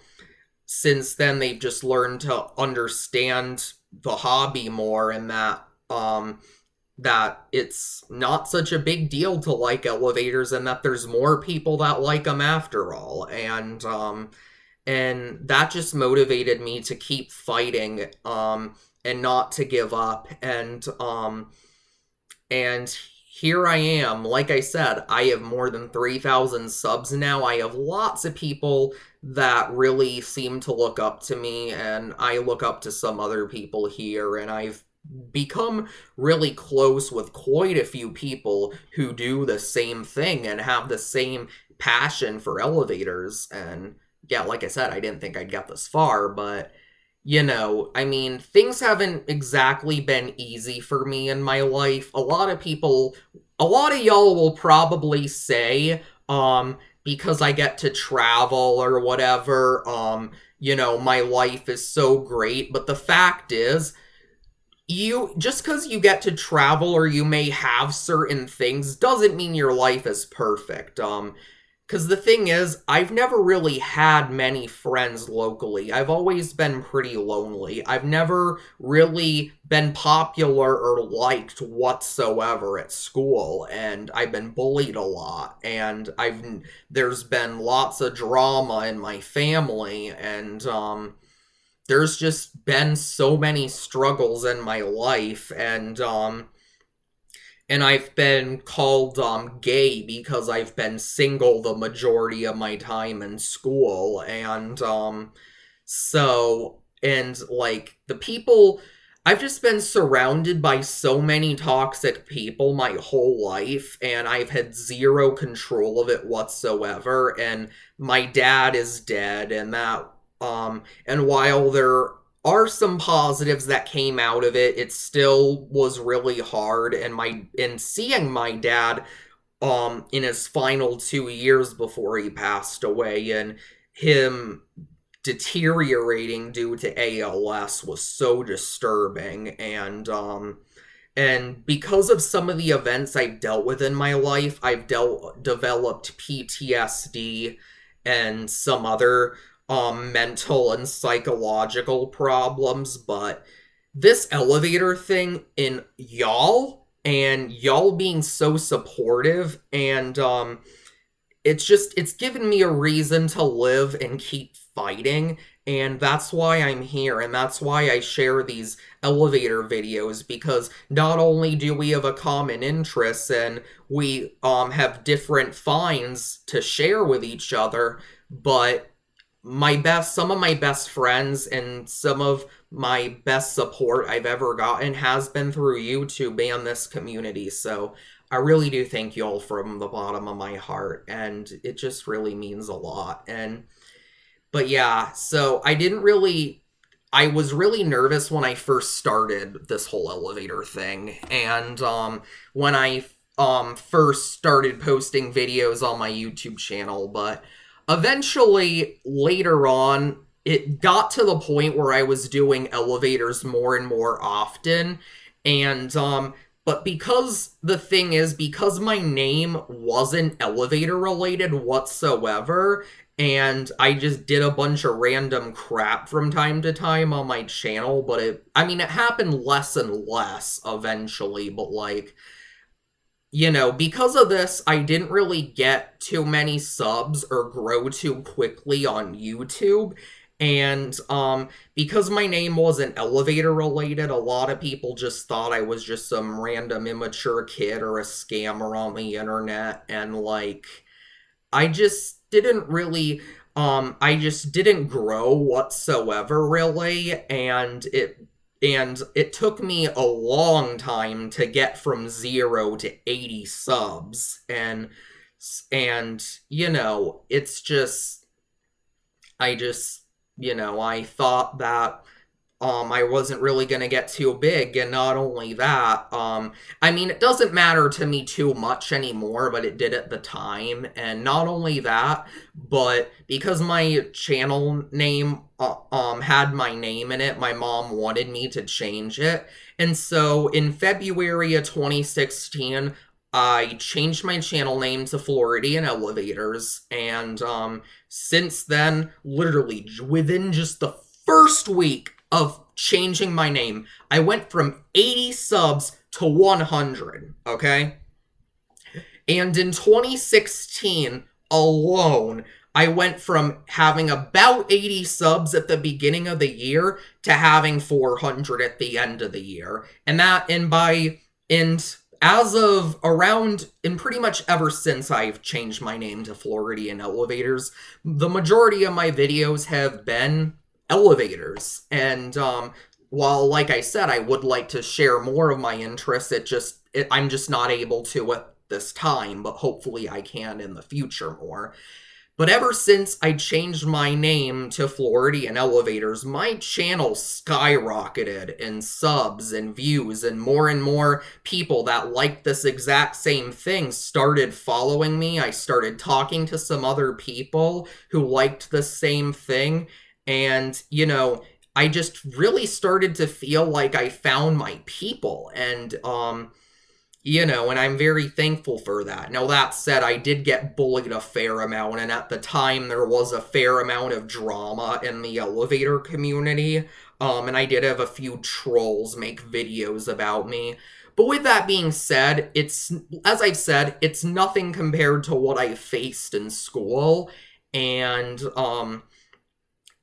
since then they've just learned to understand the hobby more, and that it's not such a big deal to like elevators, and that there's more people that like them after all. And that just motivated me to keep fighting, and not to give up. And here I am. Like I said, I have more than 3,000 subs now. I have lots of people that really seem to look up to me, and I look up to some other people here, and I've become really close with quite a few people who do the same thing and have the same passion for elevators. And yeah, like I said, I didn't think I'd get this far, but things haven't exactly been easy for me in my life. A lot of y'all will probably say, because I get to travel or whatever, my life is so great. But the fact is, just because you get to travel or you may have certain things doesn't mean your life is perfect. Because the thing is, I've never really had many friends locally. I've always been pretty lonely. I've never really been popular or liked whatsoever at school, and I've been bullied a lot, and there's been lots of drama in my family, and there's just been so many struggles in my life, and I've been called gay because I've been single the majority of my time in school, and so, and like the people, I've just been surrounded by so many toxic people my whole life, and I've had zero control of it whatsoever. And my dad is dead, and and while there are some positives that came out of it, it still was really hard. And seeing my dad, in his final 2 years before he passed away, and him deteriorating due to ALS was so disturbing. And because of some of the events I've dealt with in my life, I've developed PTSD and some other mental and psychological problems. But this elevator thing, and y'all being so supportive, and it's given me a reason to live and keep fighting, and that's why I'm here, and that's why I share these elevator videos, because not only do we have a common interest and we have different finds to share with each other, but some of my best friends and some of my best support I've ever gotten has been through YouTube and this community. So I really do thank you all from the bottom of my heart, and it just really means a lot. But yeah, so I was really nervous when I first started this whole elevator thing, and when I first started posting videos on my YouTube channel, but eventually later on, it got to the point where I was doing elevators more and more often, and but because my name wasn't elevator related whatsoever, and I just did a bunch of random crap from time to time on my channel, but it happened less and less eventually, but like, because of this, I didn't really get too many subs or grow too quickly on YouTube. And because my name wasn't elevator related, a lot of people just thought I was just some random immature kid or a scammer on the internet, and like, I just didn't grow whatsoever, really, and it took me a long time to get from 0 to 80 subs, and it's just, I thought that I wasn't really gonna get too big, and not only that, it doesn't matter to me too much anymore, but it did at the time, and not only that, but because my channel name, had my name in it, my mom wanted me to change it, and so in February of 2016, I changed my channel name to Floridian Elevators, and, since then, literally, within just the first week of changing my name, I went from 80 subs to 100, okay? And in 2016 alone, I went from having about 80 subs at the beginning of the year to having 400 at the end of the year. And as of around, and pretty much ever since I've changed my name to Floridian Elevators, the majority of my videos have been elevators. And while, like I said, I would like to share more of my interests, I'm just not able to at this time, but hopefully I can in the future more. But ever since I changed my name to Floridian Elevators, my channel skyrocketed in subs and views, and more people that liked this exact same thing started following me. I started talking to some other people who liked the same thing, and, I just really started to feel like I found my people, and, and I'm very thankful for that. Now, that said, I did get bullied a fair amount, and at the time, there was a fair amount of drama in the elevator community, and I did have a few trolls make videos about me. But with that being said, as I've said, it's nothing compared to what I faced in school, and,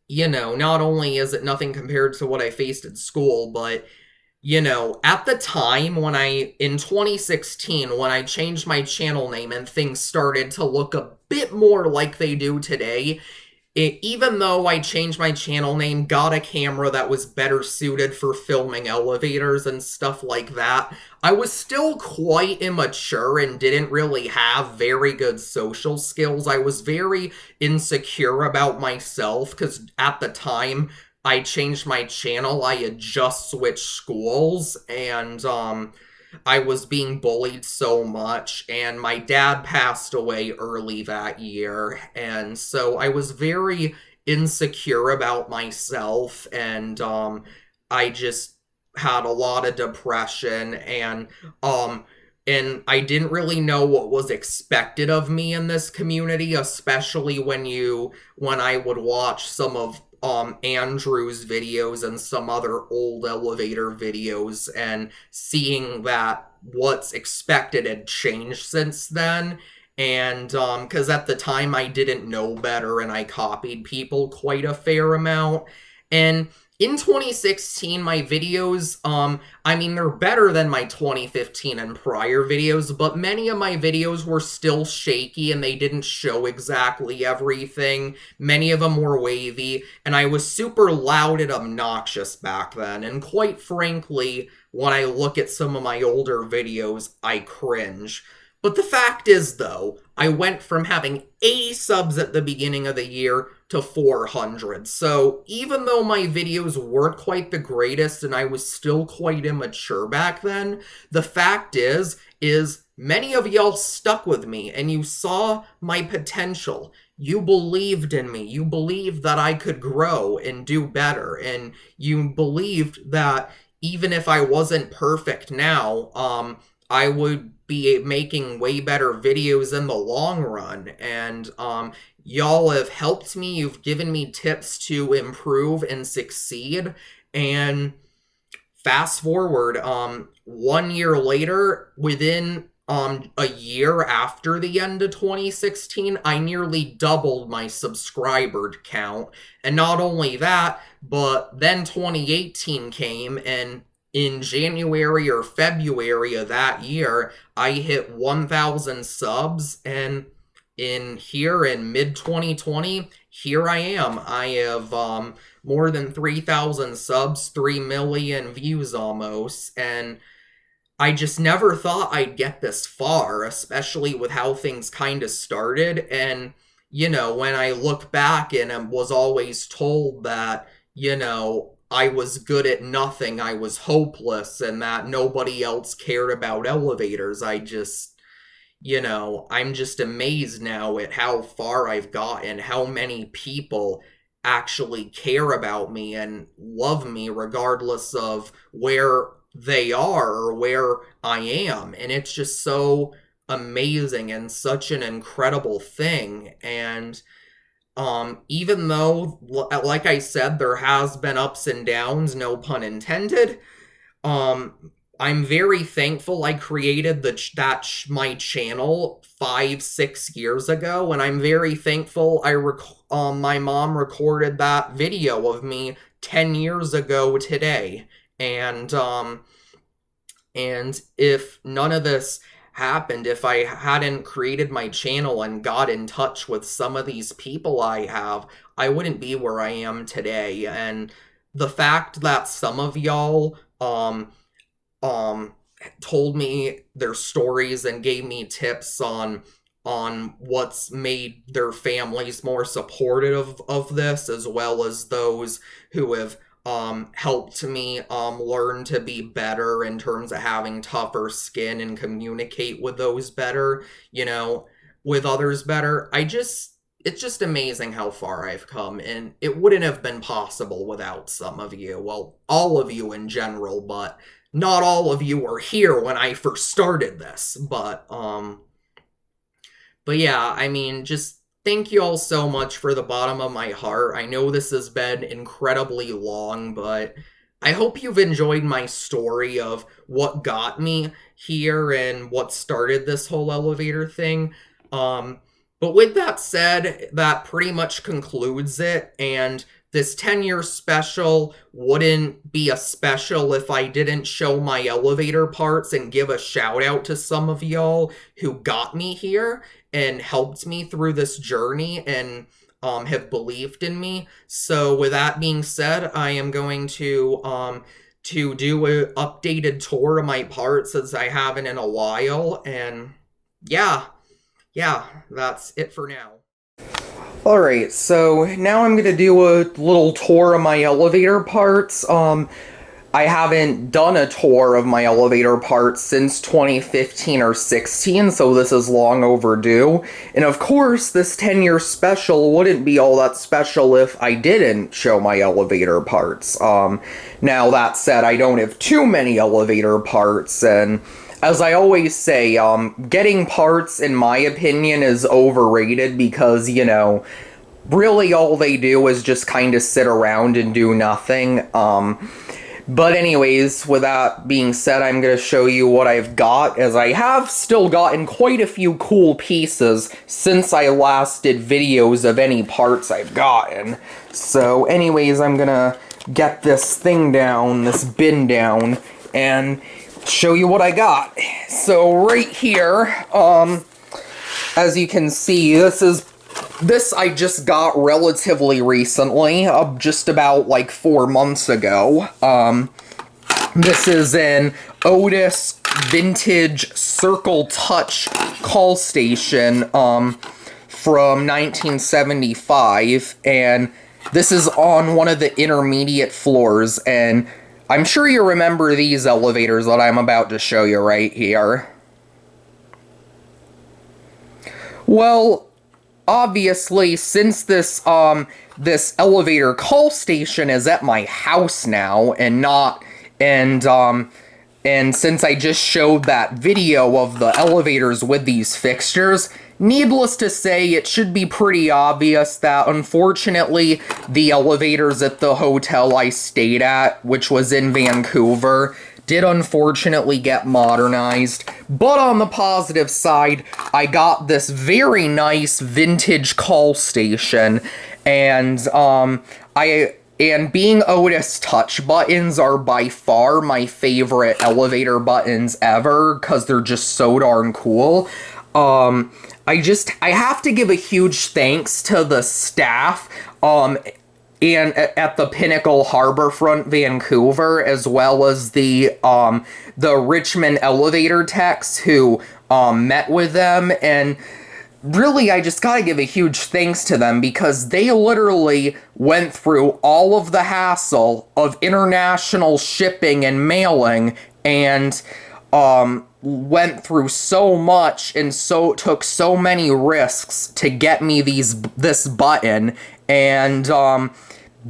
not only is it nothing compared to what I faced at school, but at the time in 2016, when I changed my channel name and things started to look a bit more like they do today, even though I changed my channel name, got a camera that was better suited for filming elevators and stuff like that, I was still quite immature and didn't really have very good social skills. I was very insecure about myself because at the time I changed my channel, I had just switched schools, and I was being bullied so much, and my dad passed away early that year, and so I was very insecure about myself, and I just had a lot of depression, and I didn't really know what was expected of me in this community, especially when I would watch some of Andrew's videos and some other old elevator videos, and seeing that what's expected had changed since then. And because at the time I didn't know better and I copied people quite a fair amount. And in 2016, my videos, they're better than my 2015 and prior videos, but many of my videos were still shaky and they didn't show exactly everything. Many of them were wavy, and I was super loud and obnoxious back then, and quite frankly, when I look at some of my older videos, I cringe. But the fact is, though, I went from having 80 subs at the beginning of the year to 400. So even though my videos weren't quite the greatest and I was still quite immature back then, the fact is many of y'all stuck with me and you saw my potential. You believed in me. You believed that I could grow and do better. And you believed that even if I wasn't perfect now, I would be making way better videos in the long run. And y'all have helped me. You've given me tips to improve and succeed. And fast forward, 1 year later, within a year after the end of 2016, I nearly doubled my subscriber count. And not only that, but then 2018 came, and in January or February of that year, I hit 1,000 subs, and in mid-2020, here I am. I have more than 3,000 subs, 3 million views almost, and I just never thought I'd get this far, especially with how things kind of started. And, when I look back and was always told that, I was good at nothing, I was hopeless, and that nobody else cared about elevators, I'm just amazed now at how far I've gotten, how many people actually care about me and love me regardless of where they are or where I am. And it's just so amazing and such an incredible thing. And even though, like I said, there has been ups and downs, no pun intended, I'm very thankful I created my channel 5-6 years ago, and I'm very thankful my mom recorded that video of me 10 years ago today. And if none of this happened, if I hadn't created my channel and got in touch with some of these people I have, I wouldn't be where I am today. And the fact that some of y'all told me their stories and gave me tips on what's made their families more supportive of this, as well as those who have helped me learn to be better in terms of having tougher skin and communicate with those better, with others better. It's just amazing how far I've come, and it wouldn't have been possible without some of you. Well, all of you in general, but not all of you were here when I first started this. But yeah, just thank you all so much for the bottom of my heart. I know this has been incredibly long, but I hope you've enjoyed my story of what got me here and what started this whole elevator thing. But with that said, that pretty much concludes it, and this 10-year special wouldn't be a special if I didn't show my elevator parts and give a shout out to some of y'all who got me here and helped me through this journey and have believed in me. So with that being said, I am going to do an updated tour of my parts as I haven't in a while, and yeah, that's it for now. Alright, so now I'm gonna do a little tour of my elevator parts. I haven't done a tour of my elevator parts since 2015 or 16, so this is long overdue. And of course, this 10-year special wouldn't be all that special if I didn't show my elevator parts. Now that said, I don't have too many elevator parts, and as I always say, getting parts, in my opinion, is overrated because, you know, really all they do is just kind of sit around and do nothing. But anyways, with that being said, I'm going to show you what I've got, as I have still gotten quite a few cool pieces since I last did videos of any parts I've gotten. So anyways, I'm going to get this thing down, this bin down, and show you what I got. So right here, as you can see, this I just got relatively recently, just about like 4 months ago. This is an Otis vintage Circle Touch call station from 1975, and this is on one of the intermediate floors, and I'm sure you remember these elevators that I'm about to show you right here. Well, obviously, since this elevator call station is at my house now, and since I just showed that video of the elevators with these fixtures, needless to say, it should be pretty obvious that, unfortunately, the elevators at the hotel I stayed at, which was in Vancouver, did unfortunately get modernized. But on the positive side, I got this very nice vintage call station, and being Otis touch buttons are by far my favorite elevator buttons ever, because they're just so darn cool. I have to give a huge thanks to the staff, and at the Pinnacle Harborfront, Vancouver, as well as the Richmond elevator techs who met with them, and really, I just gotta give a huge thanks to them, because they literally went through all of the hassle of international shipping and mailing, and went through so much and took so many risks to get me this button, and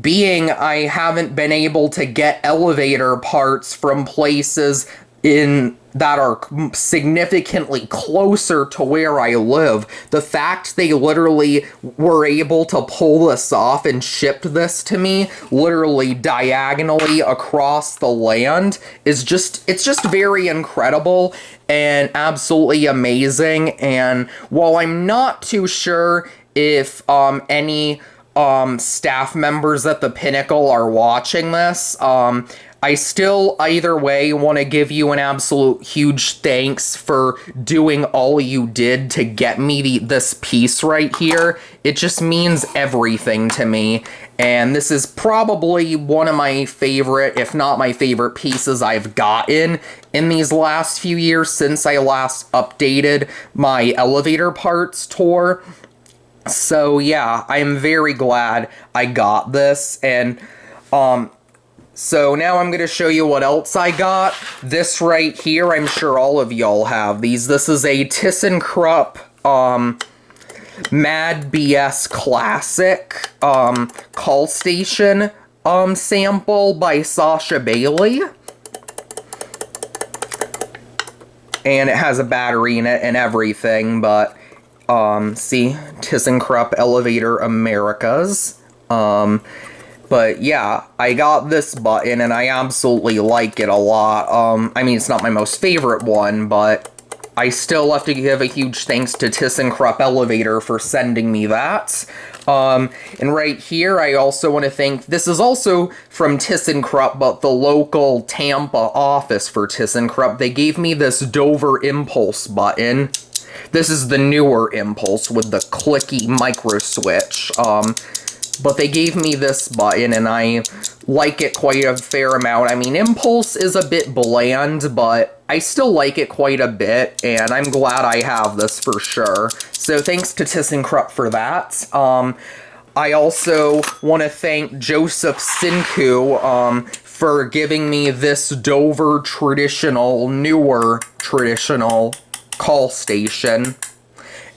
being I haven't been able to get elevator parts from places that are significantly closer to where I live, the fact they literally were able to pull this off and shipped this to me literally diagonally across the land it's just very incredible and absolutely amazing. And while I'm not too sure if any staff members at the Pinnacle are watching this, I still, either way, want to give you an absolute huge thanks for doing all you did to get me this piece right here. It just means everything to me, and this is probably one of my favorite, if not my favorite, pieces I've gotten in these last few years since I last updated my elevator parts tour. So yeah, I'm very glad I got this, and so now I'm going to show you what else I got. This right here, I'm sure all of y'all have these. This is a ThyssenKrupp Mad BS Classic call station sample by Sasha Bailey. And it has a battery in it and everything, but see, ThyssenKrupp Elevator Americas. But yeah, I got this button and I absolutely like it a lot. I mean, it's not my most favorite one, but I still have to give a huge thanks to ThyssenKrupp Elevator for sending me that. And right here, I also want to thank, this is also from ThyssenKrupp, but the local Tampa office for ThyssenKrupp. They gave me this Dover Impulse button. This is the newer Impulse with the clicky micro switch. But they gave me this button, and I like it quite a fair amount. I mean, Impulse is a bit bland, but I still like it quite a bit, and I'm glad I have this for sure. So thanks to ThyssenKrupp for that. I also want to thank Joseph Sinku for giving me this Dover newer traditional call station.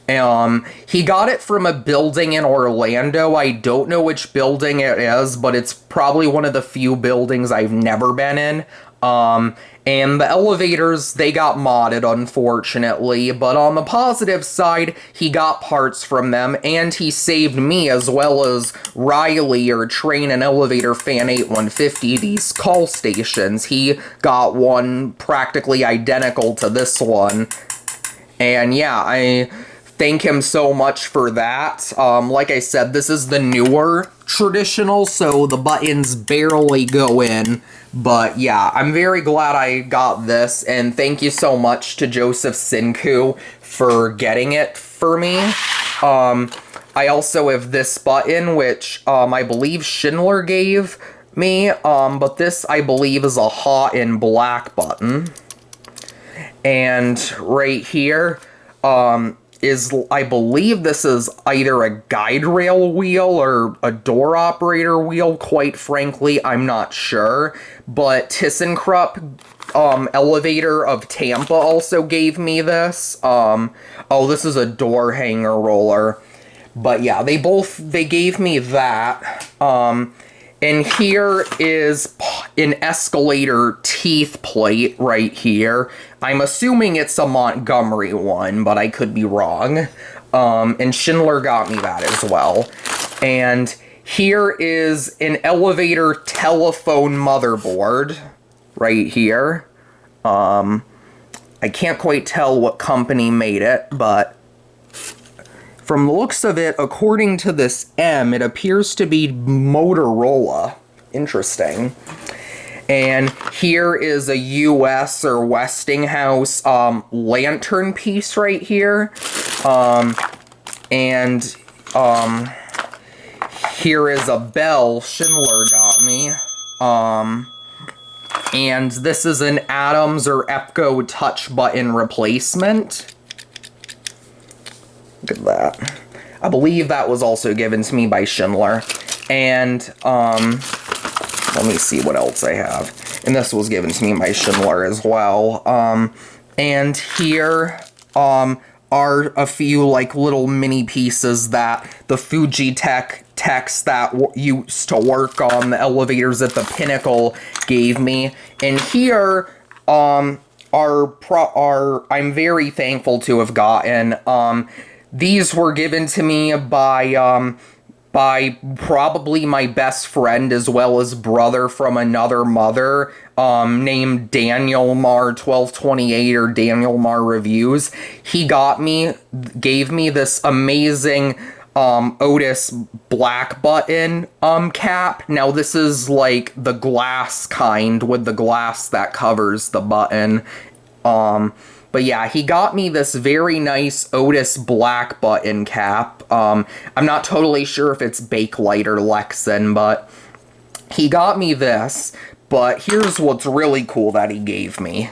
He got it from a building in Orlando. I don't know which building it is, but it's probably one of the few buildings I've never been in. And the elevators, they got modded, unfortunately, but on the positive side, he got parts from them, and he saved me as well as Riley, or Train and Elevator Fan 8150, these call stations. He got one practically identical to this one. And yeah, I thank him so much for that. Like I said, this is the newer traditional, so the buttons barely go in. But yeah, I'm very glad I got this, and thank you so much to Joseph Sinku for getting it for me. I also have this button, which I believe Schindler gave me, but this, I believe, is a hot and black button. And right here, I believe this is either a guide rail wheel or a door operator wheel. Quite frankly, I'm not sure. But ThyssenKrupp Elevator of Tampa also gave me this. Oh, this is a door hanger roller. But yeah, they gave me that. And here is an escalator teeth plate right here. I'm assuming it's a Montgomery one, but I could be wrong. And Schindler got me that as well. And here is an elevator telephone motherboard right here. I can't quite tell what company made it, but from the looks of it, according to this M, it appears to be Motorola. Interesting. And here is a US or Westinghouse lantern piece right here. And here is a bell Schindler got me. And this is an Adams or Epco touch button replacement. Look at that. I believe that was also given to me by Schindler. And, let me see what else I have. And this was given to me by Schindler as well. And here, are a few, like, little mini pieces that the Fujitech techs that used to work on the elevators at the Pinnacle gave me. And here, I'm very thankful to have gotten. These were given to me by probably my best friend as well as brother from another mother, named Daniel Mar 1228 or Daniel Mar Reviews. He gave me this amazing Otis black button cap. Now this is like the glass kind with the glass that covers the button. But yeah, he got me this very nice Otis black button cap. I'm not totally sure if it's Bakelite or Lexan, but he got me this. But here's what's really cool that he gave me.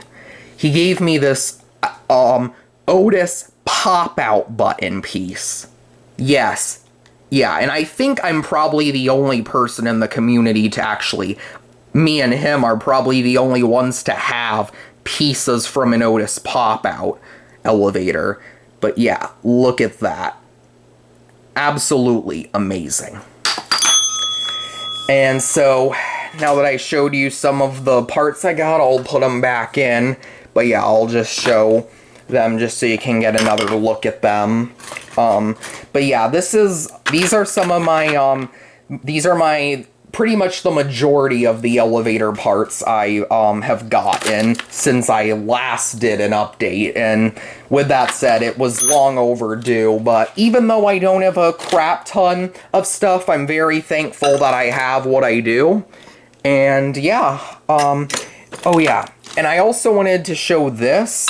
He gave me this Otis pop-out button piece. Yes. Yeah, and I think I'm probably the only person in the community to actually... Me and him are probably the only ones to have pieces from an Otis pop-out elevator. But yeah, look at that. Absolutely amazing. And so, now that I showed you some of the parts I got, I'll put them back in. But yeah, I'll just show them just so you can get another look at them. But yeah, these are some of my, these are my pretty much the majority of the elevator parts I have gotten since I last did an update, and with that said, it was long overdue, but even though I don't have a crap ton of stuff, I'm very thankful that I have what I do. And yeah, oh yeah, and I also wanted to show this.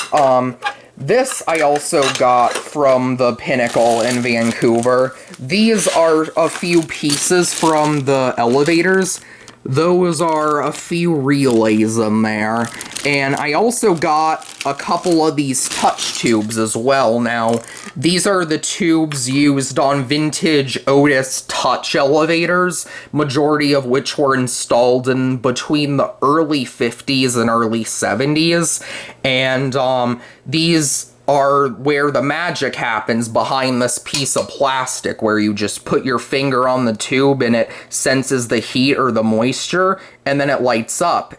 This I also got from the Pinnacle in Vancouver. These are a few pieces from the elevators. Those are a few relays in there. And I also got a couple of these touch tubes as well. Now, these are the tubes used on vintage Otis touch elevators, majority of which were installed in between the early 50s and early 70s. And these are where the magic happens behind this piece of plastic, where you just put your finger on the tube and it senses the heat or the moisture, and then it lights up.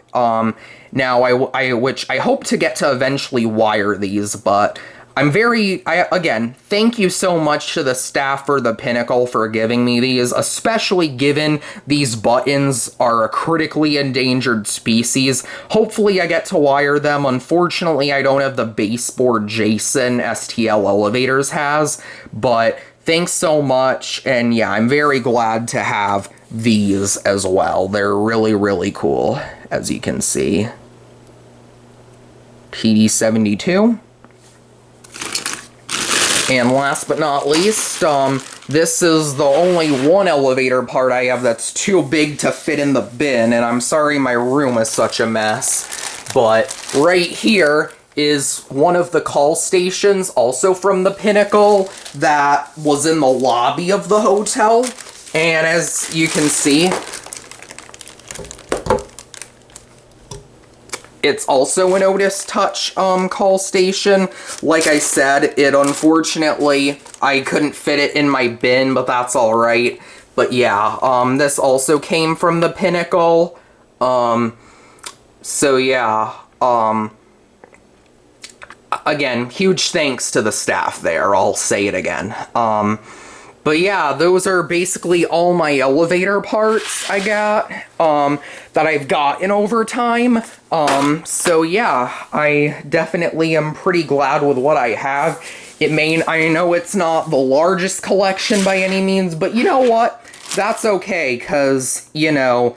Now, which I hope to get to eventually wire these, but again, thank you so much to the staff for the Pinnacle for giving me these, especially given these buttons are a critically endangered species. Hopefully I get to wire them. Unfortunately, I don't have the baseboard Jason STL Elevators has, but thanks so much, and yeah, I'm very glad to have these as well. They're really, really cool, as you can see. PD72. And last but not least, this is the only one elevator part I have that's too big to fit in the bin, and I'm sorry my room is such a mess, but right here is one of the call stations, also from the Pinnacle, that was in the lobby of the hotel, and as you can see, it's also an Otis Touch call station. Like I said, unfortunately, I couldn't fit it in my bin, but that's alright. But yeah, this also came from the Pinnacle. So yeah, again, huge thanks to the staff there, I'll say it again. But yeah, those are basically all my elevator parts I got, that I've gotten over time. So yeah, I definitely am pretty glad with what I have. I know it's not the largest collection by any means, but you know what? That's okay, because, you know,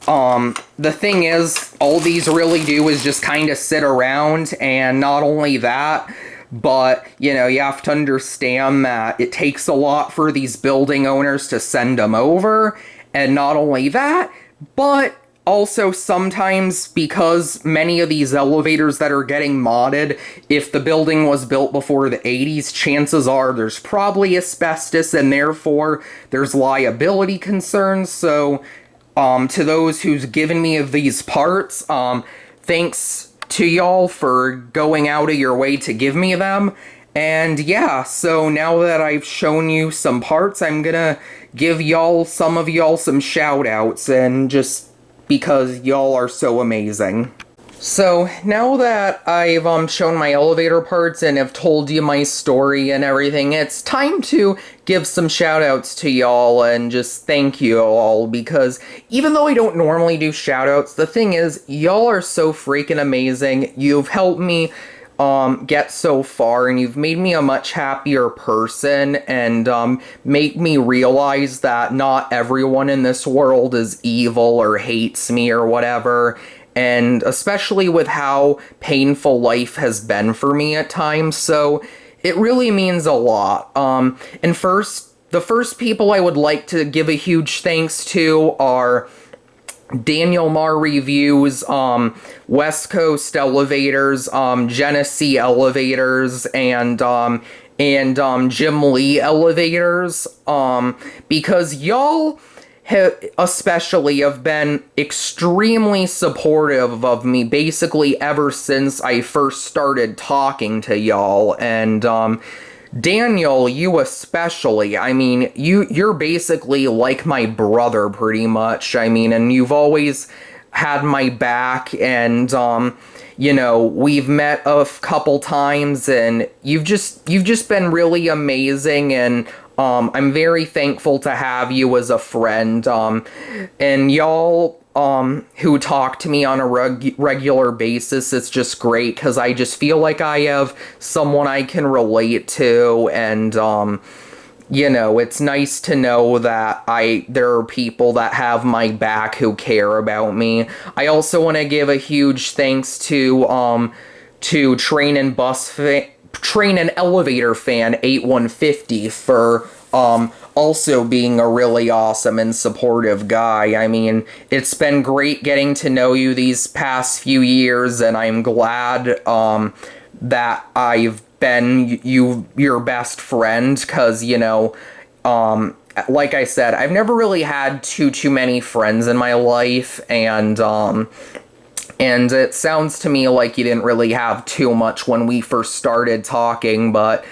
the thing is, all these really do is just kind of sit around, and not only that, but, you know, you have to understand that it takes a lot for these building owners to send them over, and not only that, but also sometimes because many of these elevators that are getting modded, if the building was built before the 80s, chances are there's probably asbestos, and therefore there's liability concerns. So, to those who's given me of these parts, thanks to y'all for going out of your way to give me them. And yeah, so now that I've shown you some parts, I'm gonna give some of y'all some shout outs, and just because y'all are so amazing. So now that I've shown my elevator parts and have told you my story and everything, it's time to give some shout outs to y'all and just thank you all, because even though I don't normally do shout outs, the thing is, y'all are so freaking amazing. You've helped me get so far, and you've made me a much happier person, and make me realize that not everyone in this world is evil or hates me or whatever. And especially with how painful life has been for me at times, so it really means a lot. And the first people I would like to give a huge thanks to are Daniel Marr Reviews, West Coast Elevators, Genesee Elevators, and Jim Lee Elevators, because y'all especially have been extremely supportive of me basically ever since I first started talking to y'all. And Daniel, you especially, I mean, you're basically like my brother pretty much. I mean, and you've always had my back, and you know, we've met a couple times, and you've just been really amazing, and I'm very thankful to have you as a friend, and y'all who talk to me on a regular basis. It's just great because I just feel like I have someone I can relate to, and you know, it's nice to know that there are people that have my back who care about me. I also want to give a huge thanks to Train and Elevator fan 8150 for also being a really awesome and supportive guy. I mean, it's been great getting to know you these past few years, and I'm glad that I've been your best friend, because, you know, like I said, I've never really had too many friends in my life, and it sounds to me like you didn't really have too much when we first started talking, but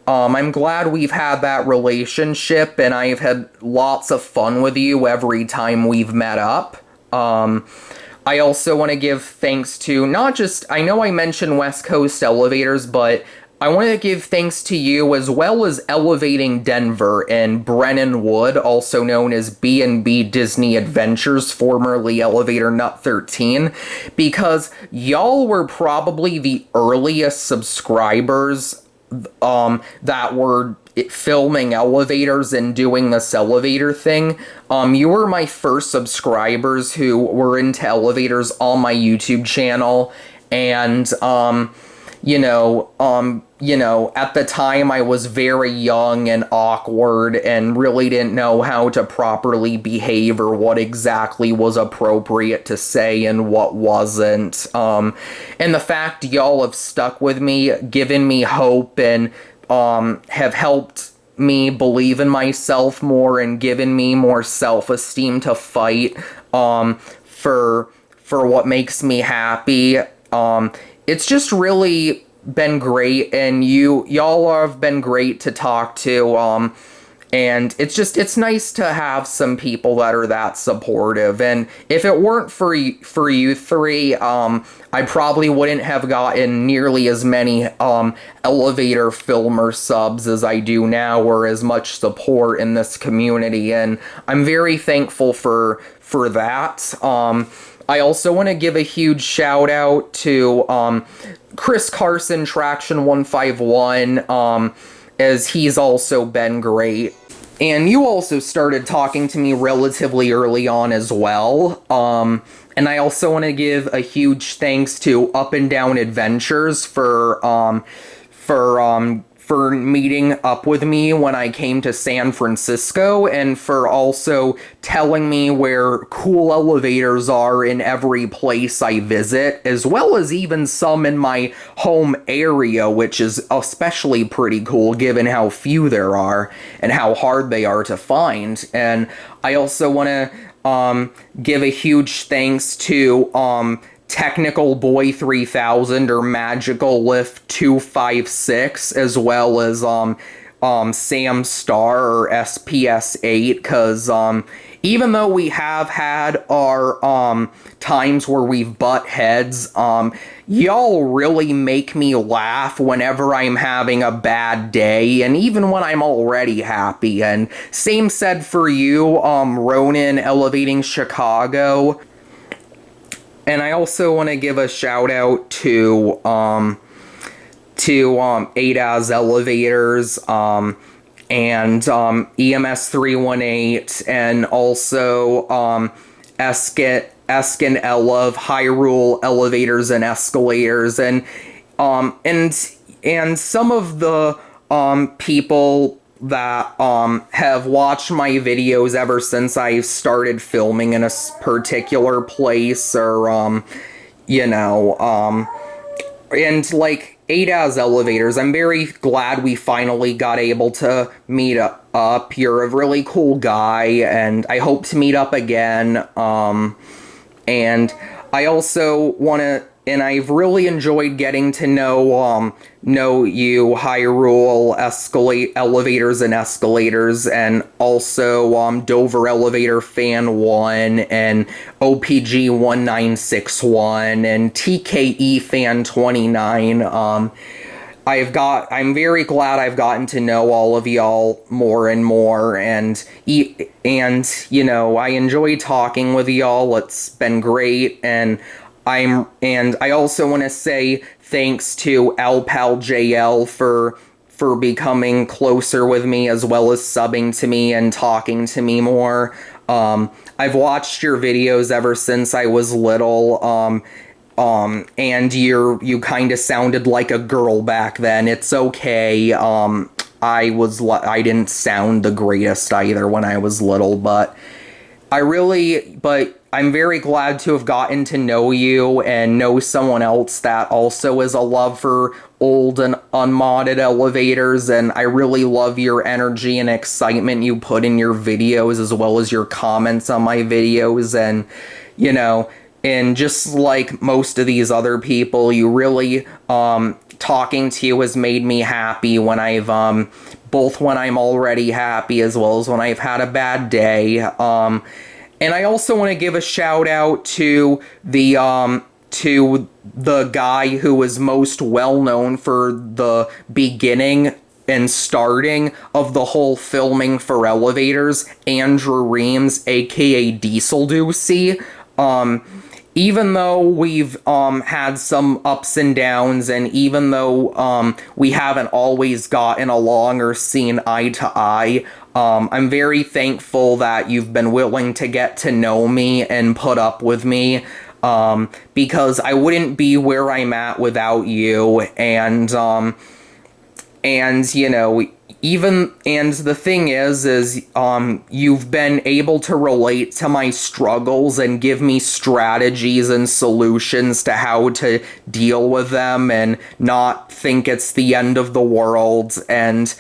I'm glad we've had that relationship, and I've had lots of fun with you every time we've met up. I also want to give thanks to not just, I know I mentioned West Coast Elevators, but I want to give thanks to you as well as Elevating Denver and Brennan Wood, also known as B&B Disney Adventures, formerly Elevator Nut 13, because y'all were probably the earliest subscribers that were filming elevators and doing this elevator thing. You were my first subscribers who were into elevators on my YouTube channel, and at the time I was very young and awkward and really didn't know how to properly behave or what exactly was appropriate to say and what wasn't. And the fact y'all have stuck with me, given me hope, and have helped me believe in myself more and given me more self-esteem to fight for what makes me happy. It's just really been great, and y'all have been great to talk to, and it's nice to have some people that are that supportive. And if it weren't for you three, I probably wouldn't have gotten nearly as many elevator filmer subs as I do now, or as much support in this community, and I'm very thankful for that. I also want to give a huge shout out to Chris Carson, Traction 151, as he's also been great. And you also started talking to me relatively early on as well. And I also want to give a huge thanks to Up and Down Adventures for meeting up with me when I came to San Francisco, and for also telling me where cool elevators are in every place I visit, as well as even some in my home area, which is especially pretty cool given how few there are and how hard they are to find. And I also want to give a huge thanks to Technical Boy 3000 or Magical Lift 256, as well as Sam Star or SPS 8, because even though we have had our times where we've butt heads, y'all really make me laugh whenever I'm having a bad day, and even when I'm already happy. And same said for you, Ronan Elevating Chicago. And I also want to give a shout out to ADAS Elevators, and EMS 318, and also Eskin Elev, Hyrule Elevators and Escalators, and some of the people that have watched my videos ever since I started filming in a particular place, or and like ADAS Elevators, I'm very glad we finally got able to meet up. You're a really cool guy, and I hope to meet up again. And I also want to, and I've really enjoyed getting to know you, Hyrule Elevators and Escalators, and also Dover Elevator Fan 1, and OPG 1961, and TKE Fan 29. I'm very glad I've gotten to know all of y'all more and more, and you know, I enjoy talking with y'all. It's been great, and I also want to say thanks to LPalJL for becoming closer with me, as well as subbing to me and talking to me more. I've watched your videos ever since I was little. And you kind of sounded like a girl back then. It's okay. I didn't sound the greatest either when I was little, but I'm very glad to have gotten to know you and know someone else that also is a love for old and unmodded elevators, and I really love your energy and excitement you put in your videos, as well as your comments on my videos, and, you know, and just like most of these other people, you really, talking to you has made me happy when I've, both when I'm already happy as well as when I've had a bad day. And I also want to give a shout out to the guy who was most well known for the beginning and starting of the whole filming for elevators, Andrew Reams, aka Diesel Deucey. Even though we've had some ups and downs, and even though we haven't always gotten along or seen eye to eye, I'm very thankful that you've been willing to get to know me and put up with me, because I wouldn't be where I'm at without you, and you know, and the thing is you've been able to relate to my struggles and give me strategies and solutions to how to deal with them and not think it's the end of the world. And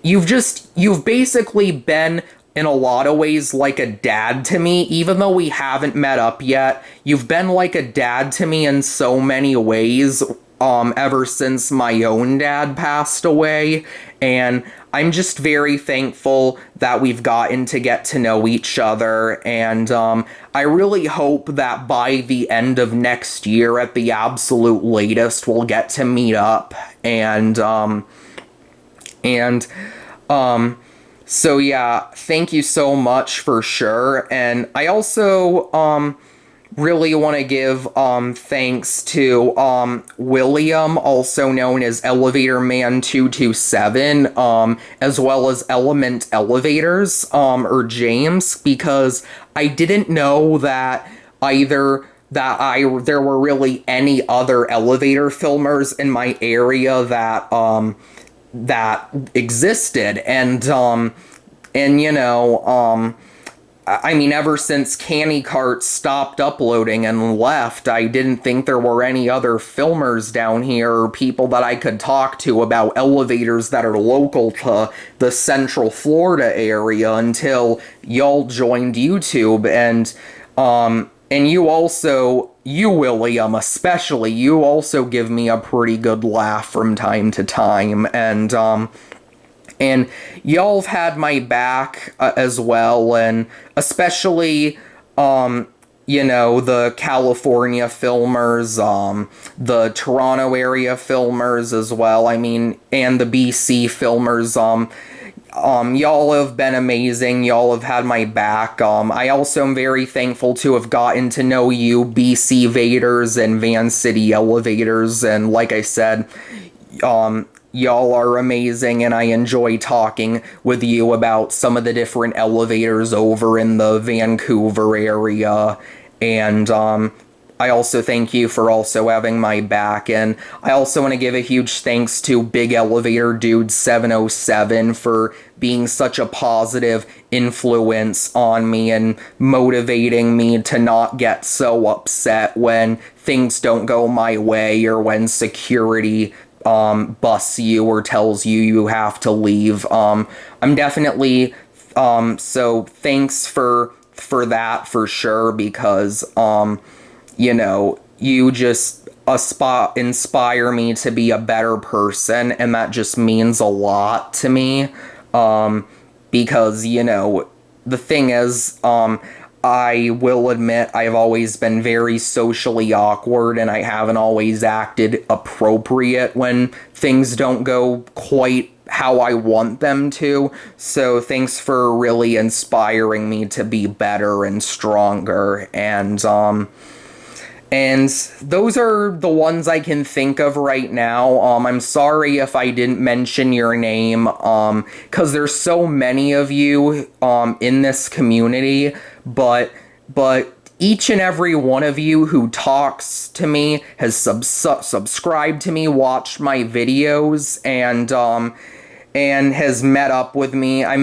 you've basically been, in a lot of ways, like a dad to me, even though we haven't met up yet. You've been like a dad to me in so many ways, ever since my own dad passed away, and I'm just very thankful that we've gotten to get to know each other, and I really hope that by the end of next year, at the absolute latest, we'll get to meet up, so yeah, thank you so much for sure. And I also really want to give thanks to William, also known as Elevator Man 227, as well as Element Elevators, or James, because I didn't know that there were really any other elevator filmers in my area that existed, and you know, I mean, ever since Canny Cart stopped uploading and left, I didn't think there were any other filmers down here, or people that I could talk to about elevators that are local to the Central Florida area, until y'all joined YouTube. And you, William, especially, you also give me a pretty good laugh from time to time, and y'all have had my back as well, and especially, you know, the California filmers, the Toronto area filmers as well, I mean, and the BC filmers, y'all have been amazing, y'all have had my back. I also am very thankful to have gotten to know you, BC Vaders and Van City Elevators, and like I said, y'all are amazing, and I enjoy talking with you about some of the different elevators over in the Vancouver area, and I also thank you for also having my back, and I also want to give a huge thanks to Big Elevator Dude 707 for being such a positive influence on me and motivating me to not get so upset when things don't go my way, or when security busts you or tells you you have to leave. I'm definitely, so thanks for that for sure, because, you know, you just inspire me to be a better person, and that just means a lot to me, because, you know, the thing is, I will admit I've always been very socially awkward and I haven't always acted appropriate when things don't go quite how I want them to. So thanks for really inspiring me to be better and stronger. And those are the ones I can think of right now. I'm sorry if I didn't mention your name, because there's so many of you in this community, but each and every one of you who talks to me has subscribed to me, watched my videos, and has met up with me. I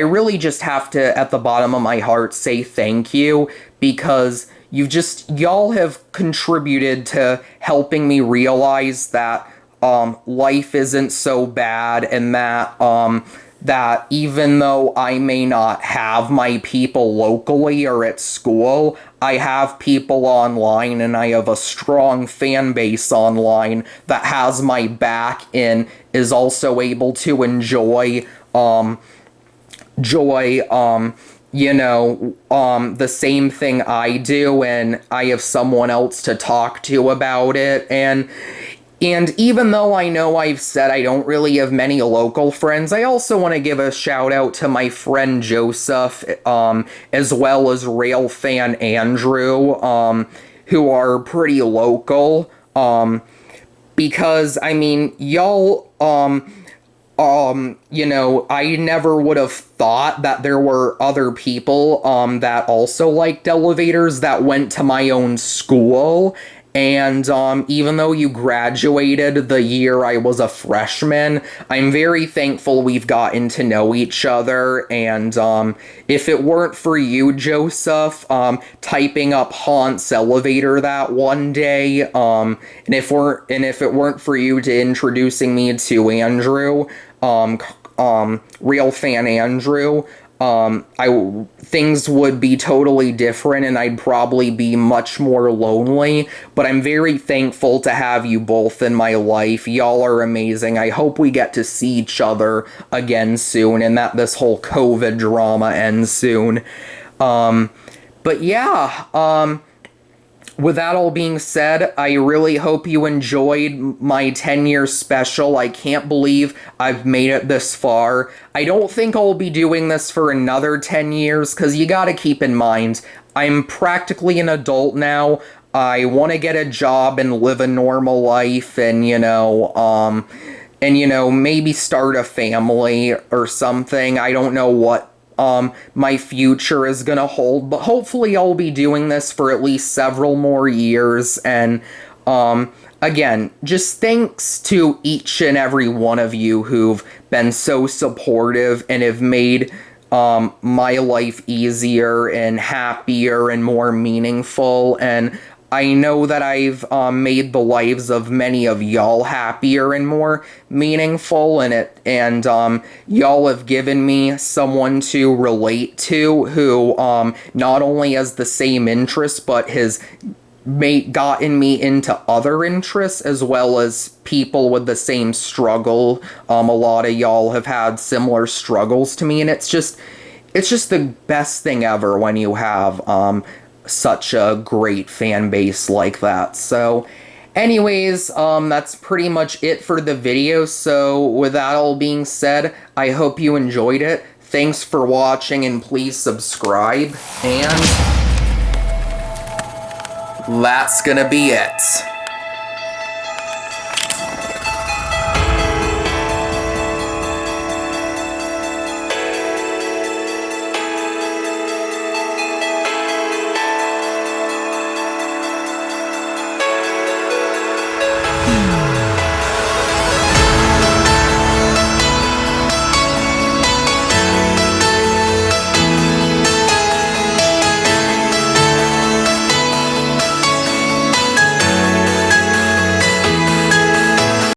really just have to, at the bottom of my heart, say thank you, because y'all have contributed to helping me realize that life isn't so bad, and that even though I may not have my people locally or at school, I have people online, and I have a strong fan base online that has my back and is also able to enjoy the same thing I do, and I have someone else to talk to about it. And even though I know I've said I don't really have many local friends, I also want to give a shout out to my friend Joseph, as well as rail fan Andrew, who are pretty local, because, I mean, y'all, I never would have thought that there were other people that also liked elevators that went to my own school. And even though you graduated the year I was a freshman, I'm very thankful we've gotten to know each other. And if it weren't for you, Joseph, typing up Haunt's elevator that one day, and if it weren't for you to introducing me to Andrew, real fan Andrew, things would be totally different, and I'd probably be much more lonely. But I'm very thankful to have you both in my life. Y'all are amazing. I hope we get to see each other again soon, and that this whole COVID drama ends soon. But yeah, with that all being said, I really hope you enjoyed my 10-year special. I can't believe I've made it this far. I don't think I'll be doing this for another 10 years, because you gotta keep in mind, I'm practically an adult now. I want to get a job and live a normal life, and, maybe start a family or something. I don't know what my future is gonna hold, but hopefully I'll be doing this for at least several more years. And again, just thanks to each and every one of you who've been so supportive and have made my life easier and happier and more meaningful. And I know that I've made the lives of many of y'all happier and more meaningful, and y'all have given me someone to relate to who not only has the same interests, but has gotten me into other interests, as well as people with the same struggle. A lot of y'all have had similar struggles to me, and it's just the best thing ever when you have such a great fan base like that. So anyways, that's pretty much it for the video. So with that all being said, I hope you enjoyed it. Thanks for watching, and please subscribe, and that's gonna be it.